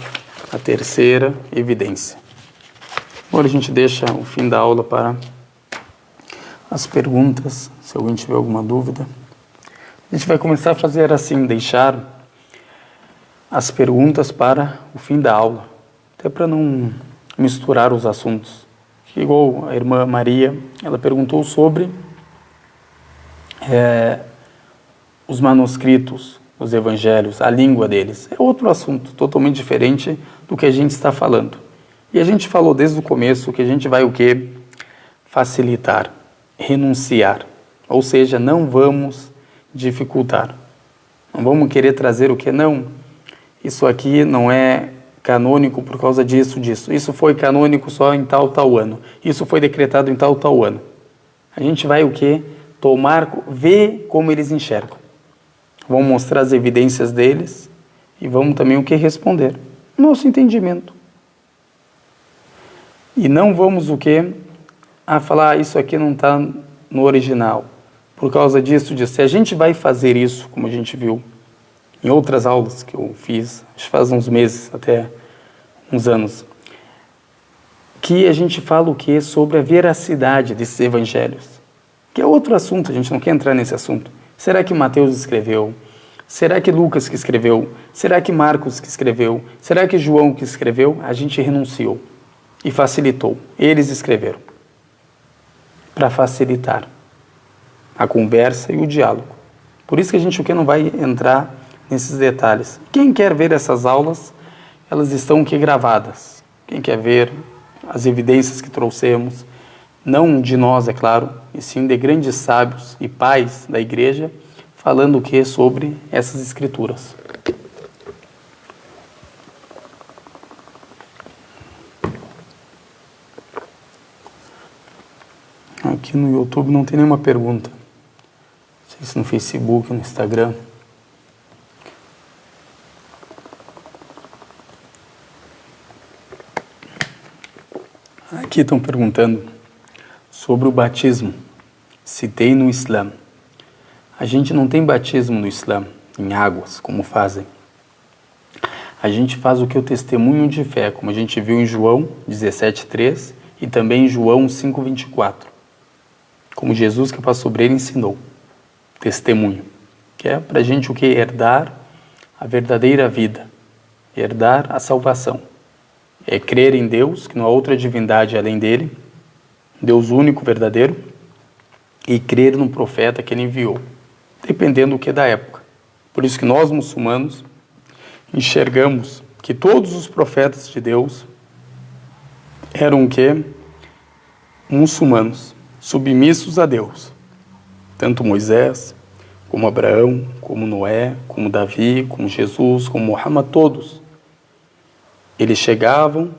A: a terceira evidência. Agora a gente deixa o fim da aula para as perguntas, se alguém tiver alguma dúvida. A gente vai começar a fazer assim, deixar as perguntas para o fim da aula, até para não misturar os assuntos. Igual a irmã Maria, ela perguntou sobre os manuscritos, os evangelhos, a língua deles. É outro assunto, totalmente diferente do que a gente está falando. E a gente falou desde o começo que a gente vai o quê? Facilitar, renunciar. Ou seja, não vamos dificultar. Não vamos querer trazer o que? Não. Isso aqui não é canônico por causa disso. Isso foi canônico só em tal ano. Isso foi decretado em tal ano. A gente vai o quê? Ver como eles enxergam. Vamos mostrar as evidências deles e vamos também o que? Responder. Nosso entendimento. E não vamos o quê? Falar, isso aqui não está no original. Por causa disso. Se a gente vai fazer isso, como a gente viu em outras aulas que eu fiz, acho que faz uns meses, até uns anos, que a gente fala o quê? Sobre a veracidade desses evangelhos. Que é outro assunto, a gente não quer entrar nesse assunto. Será que Mateus escreveu? Será que Lucas que escreveu? Será que Marcos que escreveu? Será que João que escreveu? A gente renunciou e facilitou. Eles escreveram para facilitar a conversa e o diálogo. Por isso que a gente o que não vai entrar nesses detalhes. Quem quer ver essas aulas, elas estão aqui gravadas. Quem quer ver as evidências que trouxemos, não de nós, é claro, e sim de grandes sábios e pais da igreja, falando o que sobre essas escrituras. Aqui no YouTube não tem nenhuma pergunta. Não sei se no Facebook, no Instagram. Aqui estão perguntando sobre o batismo, se tem no Islã. A gente não tem batismo no Islã, em águas, como fazem. A gente faz o que? O testemunho de fé, como a gente viu em João 17:3 e também em João 5:24. Como Jesus que passou sobre ele ensinou. Testemunho. Que é para a gente o que? Herdar a verdadeira vida. Herdar a salvação. É crer em Deus, que não há outra divindade além dele, Deus único, verdadeiro, e crer no profeta que ele enviou, dependendo do que da época. Por isso que nós, muçulmanos, enxergamos que todos os profetas de Deus eram o quê? Muçulmanos, submissos a Deus. Tanto Moisés, como Abraão, como Noé, como Davi, como Jesus, como Muhammad, todos. Eles chegavam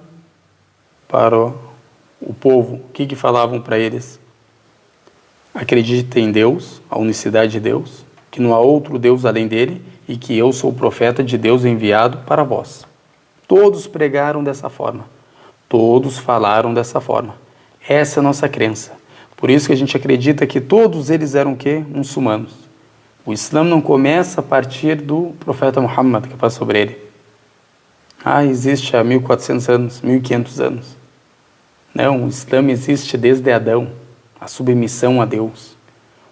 A: para o povo, o que falavam para eles? Acredite em Deus, a unicidade de Deus, que não há outro Deus além dele e que eu sou o profeta de Deus enviado para vós. Todos pregaram dessa forma, todos falaram dessa forma. Essa é a nossa crença. Por isso que a gente acredita que todos eles eram o quê? Muçulmanos. O Islã não começa a partir do profeta Muhammad, que passa sobre ele. Existe há 1400 anos, 1500 anos. Não, o Islã existe desde Adão, a submissão a Deus.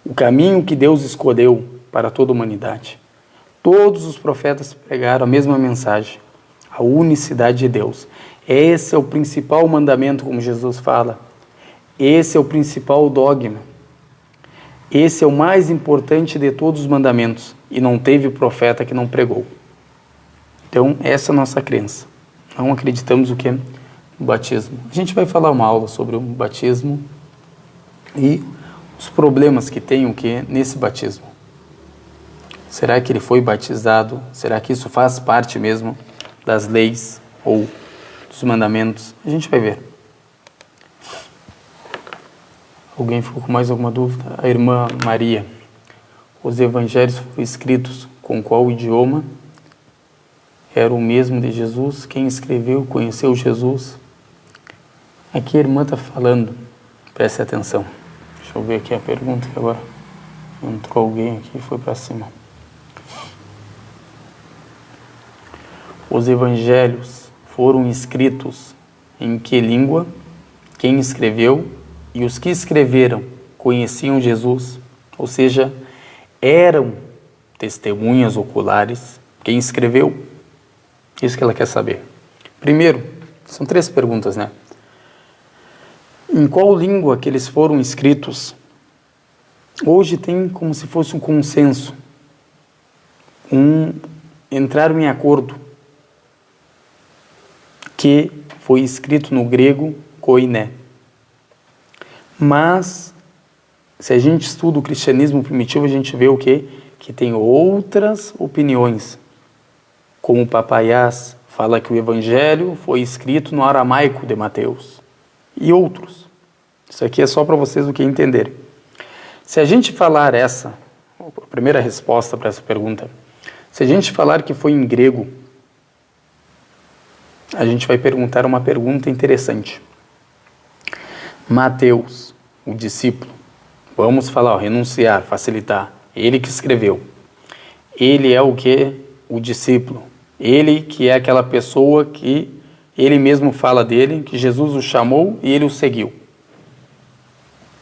A: O caminho que Deus escolheu para toda a humanidade. Todos os profetas pregaram a mesma mensagem, a unicidade de Deus. Esse é o principal mandamento, como Jesus fala. Esse é o principal dogma. Esse é o mais importante de todos os mandamentos. E não teve profeta que não pregou. Então, essa é a nossa crença. Não acreditamos o que é o batismo. A gente vai falar uma aula sobre o batismo e os problemas que tem o que nesse batismo. Será que ele foi batizado? Será que isso faz parte mesmo das leis ou dos mandamentos? A gente vai ver. Alguém ficou com mais alguma dúvida? A irmã Maria. Os evangelhos foram escritos com qual idioma? Era o mesmo de Jesus? Quem escreveu conheceu Jesus? Aqui a irmã está falando, preste atenção. Deixa eu ver aqui a pergunta, que agora entrou alguém aqui e foi para cima. Os evangelhos foram escritos em que língua? Quem escreveu? E os que escreveram conheciam Jesus? Ou seja, eram testemunhas oculares. Quem escreveu? Isso que ela quer saber. Primeiro, são 3 perguntas, né? Em qual língua que eles foram escritos? Hoje tem como se fosse um consenso. Entraram em acordo que foi escrito no grego koiné. Mas, se a gente estuda o cristianismo primitivo, a gente vê o quê? Que tem outras opiniões. Como o Papaiás fala que o evangelho foi escrito no aramaico de Mateus. E outros. Isso aqui é só para vocês o que entenderem. Se a gente falar a primeira resposta para essa pergunta, se a gente falar que foi em grego, a gente vai perguntar uma pergunta interessante. Mateus, o discípulo, vamos falar, renunciar, facilitar, ele que escreveu. Ele é o que? O discípulo. Ele que é aquela pessoa que ele mesmo fala dele, que Jesus o chamou e ele o seguiu.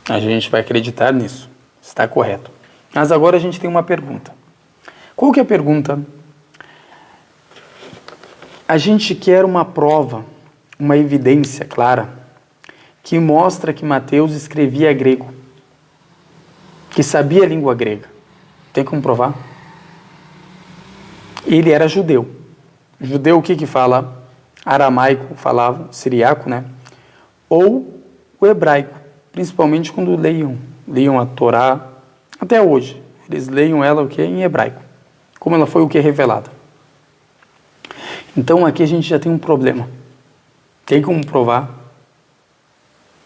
A: A gente vai acreditar nisso. Está correto. Mas agora a gente tem uma pergunta. Qual que é a pergunta? A gente quer uma prova, uma evidência clara, que mostra que Mateus escrevia grego, que sabia a língua grega. Tem como provar? Ele era judeu. Judeu o que fala? Aramaico falava, siriaco, né? Ou o hebraico, principalmente quando liam a Torá, até hoje. Eles leiam ela o que? Em hebraico. Como ela foi o que? Revelada. Então aqui a gente já tem um problema. Tem como provar?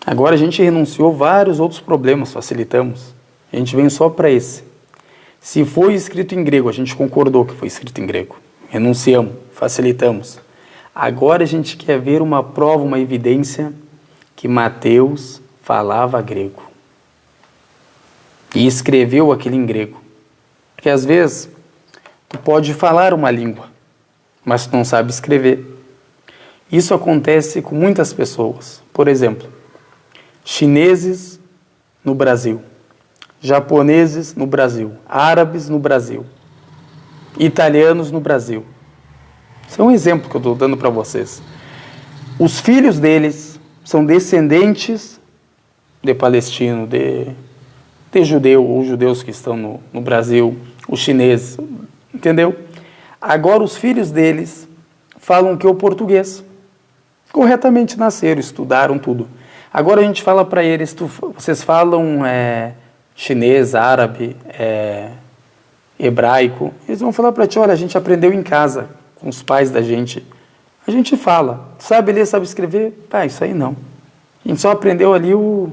A: Agora a gente renunciou vários outros problemas, facilitamos. A gente vem só para esse. Se foi escrito em grego, a gente concordou que foi escrito em grego. Renunciamos, facilitamos. Agora a gente quer ver uma prova, uma evidência que Mateus falava grego. E escreveu aquilo em grego. Porque às vezes tu pode falar uma língua, mas tu não sabe escrever. Isso acontece com muitas pessoas. Por exemplo, chineses no Brasil, japoneses no Brasil, árabes no Brasil, italianos no Brasil. Isso é um exemplo que eu estou dando para vocês. Os filhos deles são descendentes de palestino, de judeu, ou judeus que estão no Brasil, os chineses, entendeu? Agora os filhos deles falam que é o português. Corretamente nasceram, estudaram tudo. Agora a gente fala para eles, vocês falam chinês, árabe, hebraico. Eles vão falar para ti, olha, a gente aprendeu em casa, com os pais da gente. A gente fala, sabe ler, sabe escrever? Pá, isso aí não. A gente só aprendeu ali o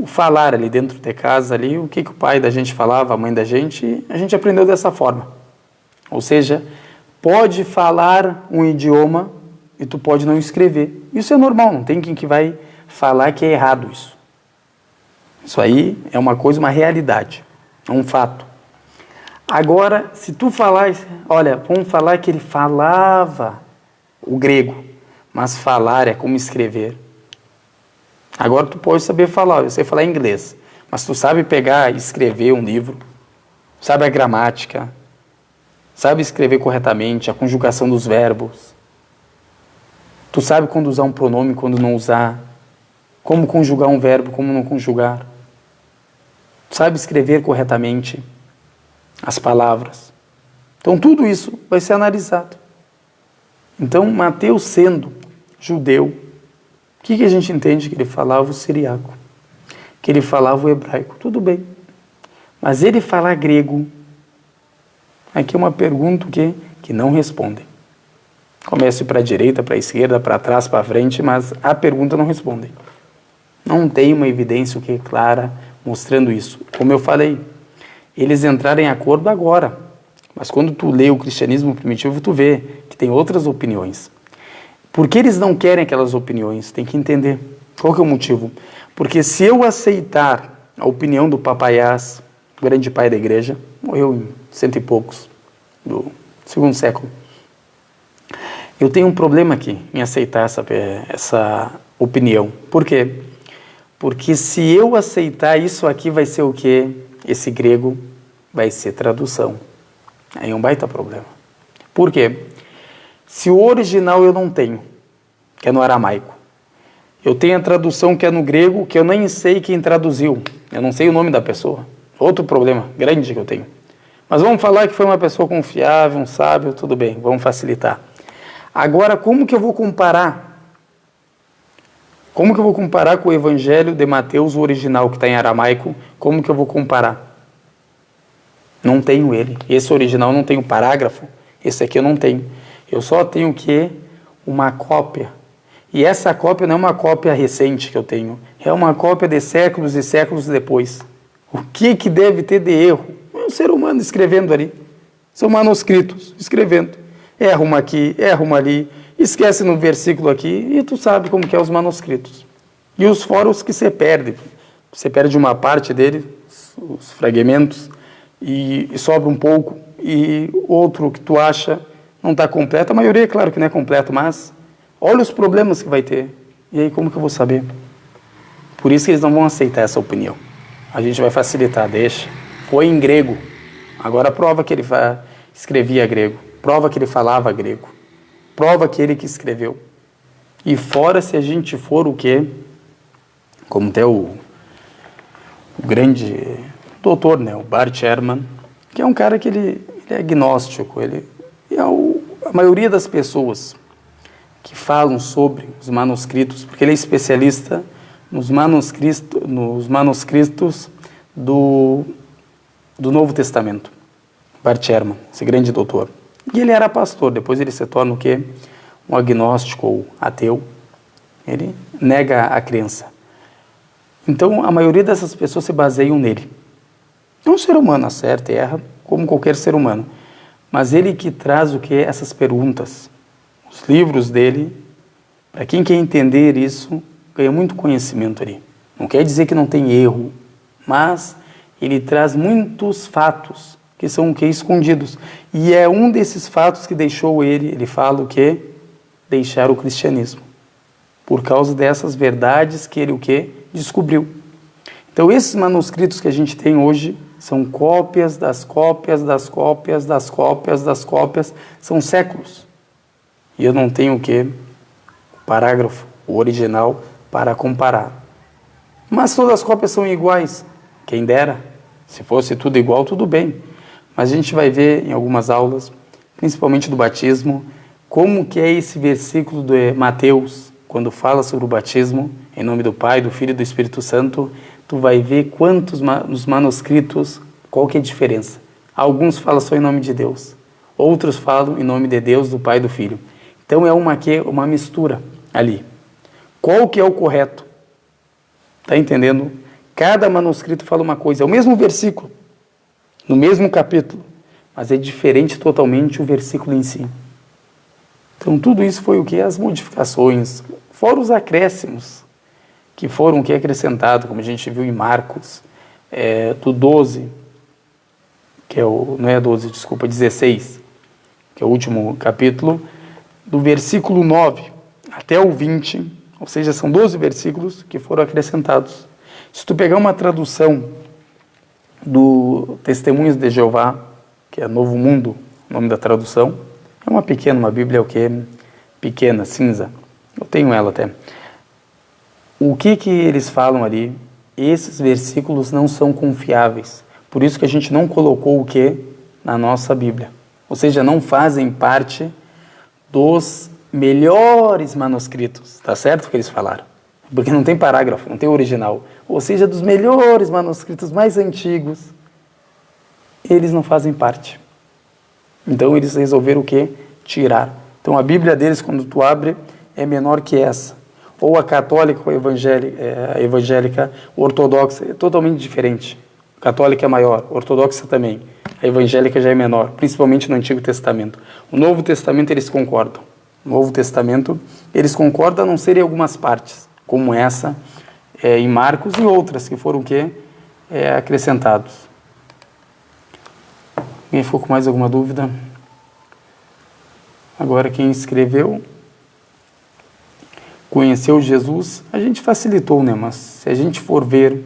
A: falar ali dentro de casa, ali, o que o pai da gente falava, a mãe da gente, a gente aprendeu dessa forma. Ou seja, pode falar um idioma e tu pode não escrever. Isso é normal, não tem quem que vai falar que é errado isso. Isso aí é uma coisa, uma realidade, é um fato. Agora, se tu falar, olha, vamos falar que ele falava o grego, mas falar é como escrever. Agora tu pode saber falar, eu sei falar inglês, mas tu sabe pegar e escrever um livro, sabe a gramática, sabe escrever corretamente, a conjugação dos verbos. Tu sabe quando usar um pronome, quando não usar, como conjugar um verbo, como não conjugar. Tu sabe escrever corretamente as palavras. Então tudo isso vai ser analisado. Então Mateus, sendo judeu, o que a gente entende? Que ele falava o siriaco, que ele falava o hebraico, tudo bem. Mas ele falar grego, aqui é uma pergunta que não respondem. Comece para a direita, para a esquerda, para trás, para frente, mas a pergunta não responde. Não tem uma evidência que é clara mostrando isso. Como eu falei, eles entraram em acordo agora, mas quando tu lê o cristianismo primitivo, tu vê que tem outras opiniões. Por que eles não querem aquelas opiniões? Tem que entender. Qual que é o motivo? Porque se eu aceitar a opinião do Papaiás, grande pai da igreja, morreu em 100 e poucos, do 2º século, eu tenho um problema aqui em aceitar essa opinião. Por quê? Porque se eu aceitar isso aqui vai ser o quê? Esse grego vai ser tradução. Aí é um baita problema. Por quê? Se o original eu não tenho, que é no aramaico, eu tenho a tradução que é no grego, que eu nem sei quem traduziu, eu não sei o nome da pessoa. Outro problema grande que eu tenho. Mas vamos falar que foi uma pessoa confiável, um sábio, tudo bem, vamos facilitar. Agora, como que eu vou comparar? Como que eu vou comparar com o Evangelho de Mateus, o original, que está em aramaico? Como que eu vou comparar? Não tenho ele. Esse original não tem o parágrafo. Esse aqui eu não tenho. Eu só tenho o quê? Uma cópia. E essa cópia não é uma cópia recente que eu tenho. É uma cópia de séculos e séculos depois. O que deve ter de erro? É um ser humano escrevendo ali. São manuscritos, escrevendo. Erra uma aqui, erra uma ali, esquece no versículo aqui, e tu sabe como que é os manuscritos. E os fóruns que você perde uma parte dele, os fragmentos, e sobra um pouco, e outro que tu acha não está completo. A maioria, claro que não é completo, mas olha os problemas que vai ter. E aí como que eu vou saber? Por isso que eles não vão aceitar essa opinião. A gente vai facilitar, deixa. Foi em grego. Agora prova que ele escrevia grego. Prova que ele falava grego. Prova que ele que escreveu. E fora se a gente for o quê? Como até o grande doutor, né? O Bart Ehrman, que é um cara que ele é agnóstico. Ele é a maioria das pessoas que falam sobre os manuscritos, porque ele é especialista nos manuscritos do Novo Testamento. Bart Ehrman, esse grande doutor. E ele era pastor, depois ele se torna o quê? Um agnóstico ou ateu. Ele nega a crença. Então, a maioria dessas pessoas se baseiam nele. É um ser humano, acerta e erra, como qualquer ser humano. Mas ele que traz o quê? Essas perguntas. Os livros dele, para quem quer entender isso, ganha muito conhecimento ali. Não quer dizer que não tem erro, mas ele traz muitos fatos que são o quê? Escondidos. E é um desses fatos que deixou ele fala o quê? Deixar o cristianismo. Por causa dessas verdades que ele o quê? Descobriu. Então esses manuscritos que a gente tem hoje são cópias das cópias das cópias das cópias das cópias, são séculos. E eu não tenho o quê? O parágrafo, o original, para comparar. Mas todas as cópias são iguais. Quem dera. Se fosse tudo igual, tudo bem. Mas a gente vai ver em algumas aulas, principalmente do batismo, como que é esse versículo de Mateus, quando fala sobre o batismo, em nome do Pai, do Filho e do Espírito Santo, tu vai ver quantos nos manuscritos, qual que é a diferença. Alguns falam só em nome de Deus, outros falam em nome de Deus, do Pai e do Filho. Então é uma mistura ali. Qual que é o correto? Está entendendo? Cada manuscrito fala uma coisa, é o mesmo versículo, no mesmo capítulo, mas é diferente totalmente o versículo em si. Então tudo isso foi o que? As modificações, fora os acréscimos, que foram o que acrescentado, como a gente viu em Marcos, do 12, que é não é 12, desculpa, 16, que é o último capítulo, do versículo 9 até o 20, ou seja, são 12 versículos que foram acrescentados. Se tu pegar uma tradução do Testemunhos de Jeová, que é Novo Mundo, o nome da tradução, é uma Bíblia o quê? Pequena, cinza. Eu tenho ela até. O que eles falam ali? Esses versículos não são confiáveis. Por isso que a gente não colocou o quê? Na nossa Bíblia. Ou seja, não fazem parte dos melhores manuscritos. Tá certo o que eles falaram? Porque não tem parágrafo, não tem original. Ou seja, dos melhores manuscritos mais antigos, eles não fazem parte. Então eles resolveram o quê? Tirar. Então a Bíblia deles, quando tu abre, é menor que essa. Ou a católica ou a evangélica, ortodoxa, é totalmente diferente. A católica é maior, a ortodoxa também. A evangélica já é menor, principalmente no Antigo Testamento. O Novo Testamento eles concordam. No Novo Testamento eles concordam a não ser em algumas partes, como essa, em Marcos e outras que foram o quê? Acrescentados. Alguém ficou com mais alguma dúvida? Agora quem escreveu, conheceu Jesus, a gente facilitou, né? Mas se a gente for ver,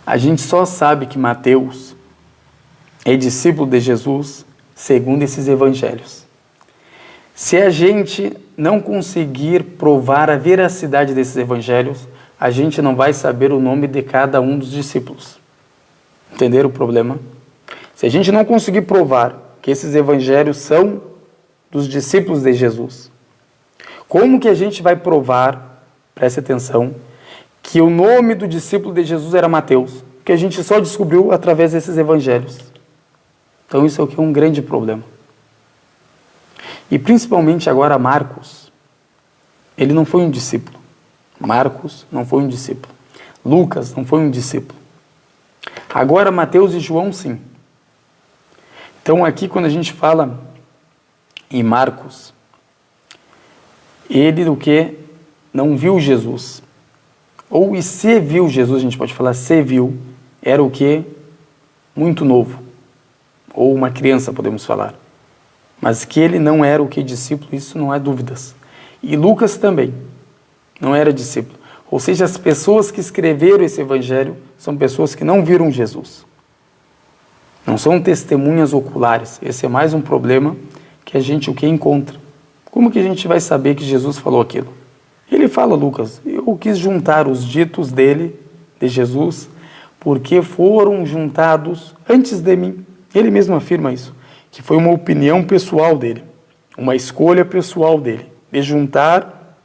A: a gente só sabe que Mateus é discípulo de Jesus segundo esses evangelhos. Se a gente não conseguir provar a veracidade desses evangelhos, a gente não vai saber o nome de cada um dos discípulos. Entenderam o problema? Se a gente não conseguir provar que esses evangelhos são dos discípulos de Jesus, como que a gente vai provar, preste atenção, que o nome do discípulo de Jesus era Mateus? Que a gente só descobriu através desses evangelhos. Então isso aqui é um grande problema. E principalmente agora Marcos, ele não foi um discípulo. Marcos não foi um discípulo. Lucas não foi um discípulo. Agora Mateus e João sim. Então aqui quando a gente fala em Marcos, ele o que? Não viu Jesus. Ou e se viu Jesus, a gente pode falar se viu, era o que? Muito novo. Ou uma criança, podemos falar. Mas que ele não era o que discípulo, isso não há dúvidas. E Lucas também não era discípulo. Ou seja, as pessoas que escreveram esse evangelho são pessoas que não viram Jesus. Não são testemunhas oculares. Esse é mais um problema que a gente o que encontra. Como que a gente vai saber que Jesus falou aquilo? Ele fala, Lucas, eu quis juntar os ditos dele, de Jesus, porque foram juntados antes de mim. Ele mesmo afirma isso, que foi uma opinião pessoal dele, uma escolha pessoal dele, de juntar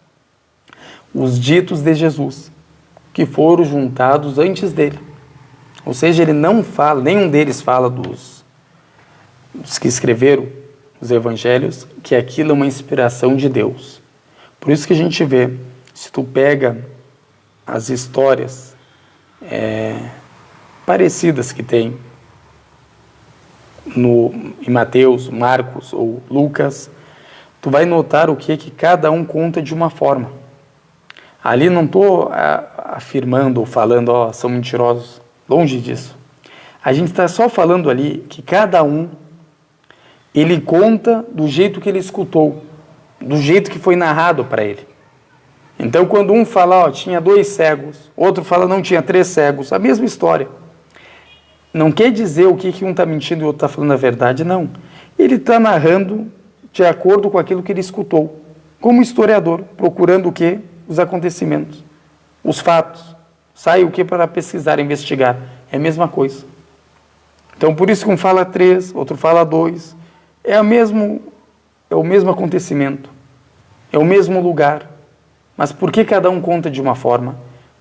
A: os ditos de Jesus, que foram juntados antes dele. Ou seja, ele não fala, nenhum deles fala dos que escreveram os evangelhos, que aquilo é uma inspiração de Deus. Por isso que a gente vê, se tu pega as histórias parecidas que tem em Mateus, Marcos ou Lucas, tu vai notar o que cada um conta de uma forma. Ali não estou afirmando ou falando, são mentirosos, longe disso. A gente está só falando ali que cada um, ele conta do jeito que ele escutou, do jeito que foi narrado para ele. Então quando um fala, tinha 2 cegos, outro fala, não, tinha 3 cegos, a mesma história. Não quer dizer o que um está mentindo e o outro está falando a verdade, não. Ele está narrando de acordo com aquilo que ele escutou, como historiador, procurando o quê? Os acontecimentos, os fatos. Sai o quê? Para pesquisar, investigar. É a mesma coisa. Então, por isso que um fala 3, outro fala 2. É o mesmo acontecimento, é o mesmo lugar. Mas por que cada um conta de uma forma?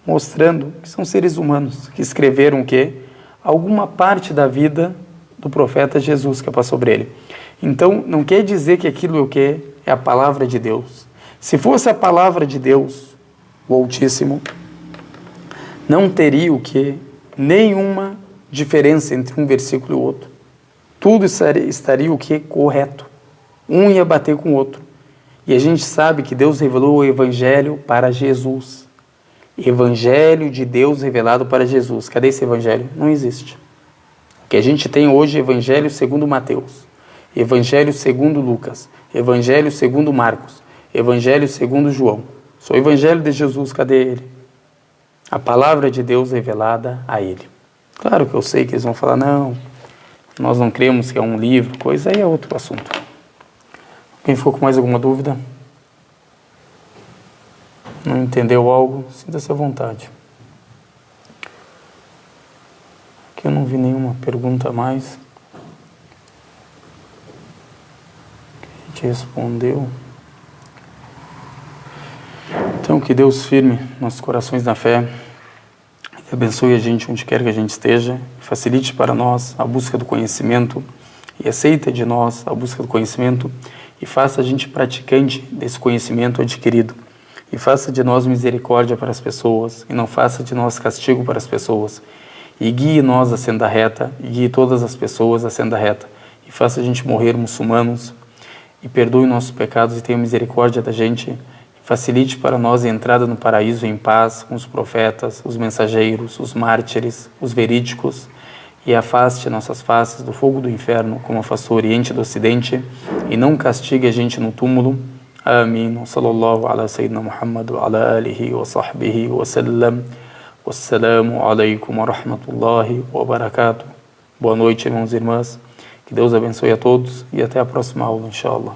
A: Mostrando que são seres humanos, que escreveram o quê? Alguma parte da vida do profeta Jesus que passou sobre ele. Então, não quer dizer que aquilo é o quê? É a palavra de Deus. Se fosse a palavra de Deus, o Altíssimo, não teria o quê? Nenhuma diferença entre um versículo e o outro. Tudo estaria o quê? Correto. Um ia bater com o outro. E a gente sabe que Deus revelou o Evangelho para Jesus. Evangelho de Deus revelado para Jesus. Cadê esse Evangelho? Não existe. O que a gente tem hoje é Evangelho segundo Mateus, Evangelho segundo Lucas, Evangelho segundo Marcos, Evangelho segundo João. Só o Evangelho de Jesus, cadê ele? A palavra de Deus revelada a ele. Claro que eu sei que eles vão falar, não, nós não cremos que é um livro, coisa aí é outro assunto. Quem ficou com mais alguma dúvida? Não entendeu algo? Sinta-se à vontade. Aqui eu não vi nenhuma pergunta a mais. A gente respondeu. Então, que Deus firme nossos corações na fé, que abençoe a gente onde quer que a gente esteja, facilite para nós a busca do conhecimento e aceita de nós a busca do conhecimento e faça a gente praticante desse conhecimento adquirido. E faça de nós misericórdia para as pessoas, e não faça de nós castigo para as pessoas. E guie nós a senda reta, e guie todas as pessoas a senda reta. E faça a gente morrer muçulmanos, e perdoe nossos pecados, e tenha misericórdia da gente. E facilite para nós a entrada no paraíso em paz, com os profetas, os mensageiros, os mártires, os verídicos. E afaste nossas faces do fogo do inferno, como afastou o Oriente do Ocidente, e não castigue a gente no túmulo. آمين وصلى الله على سيدنا محمد وعلى آله وصحبه وسلم والسلام عليكم ورحمة الله وبركاته Boa noite, irmãos e irmãs. Que Deus abençoe a todos e até a próxima aula, inshallah.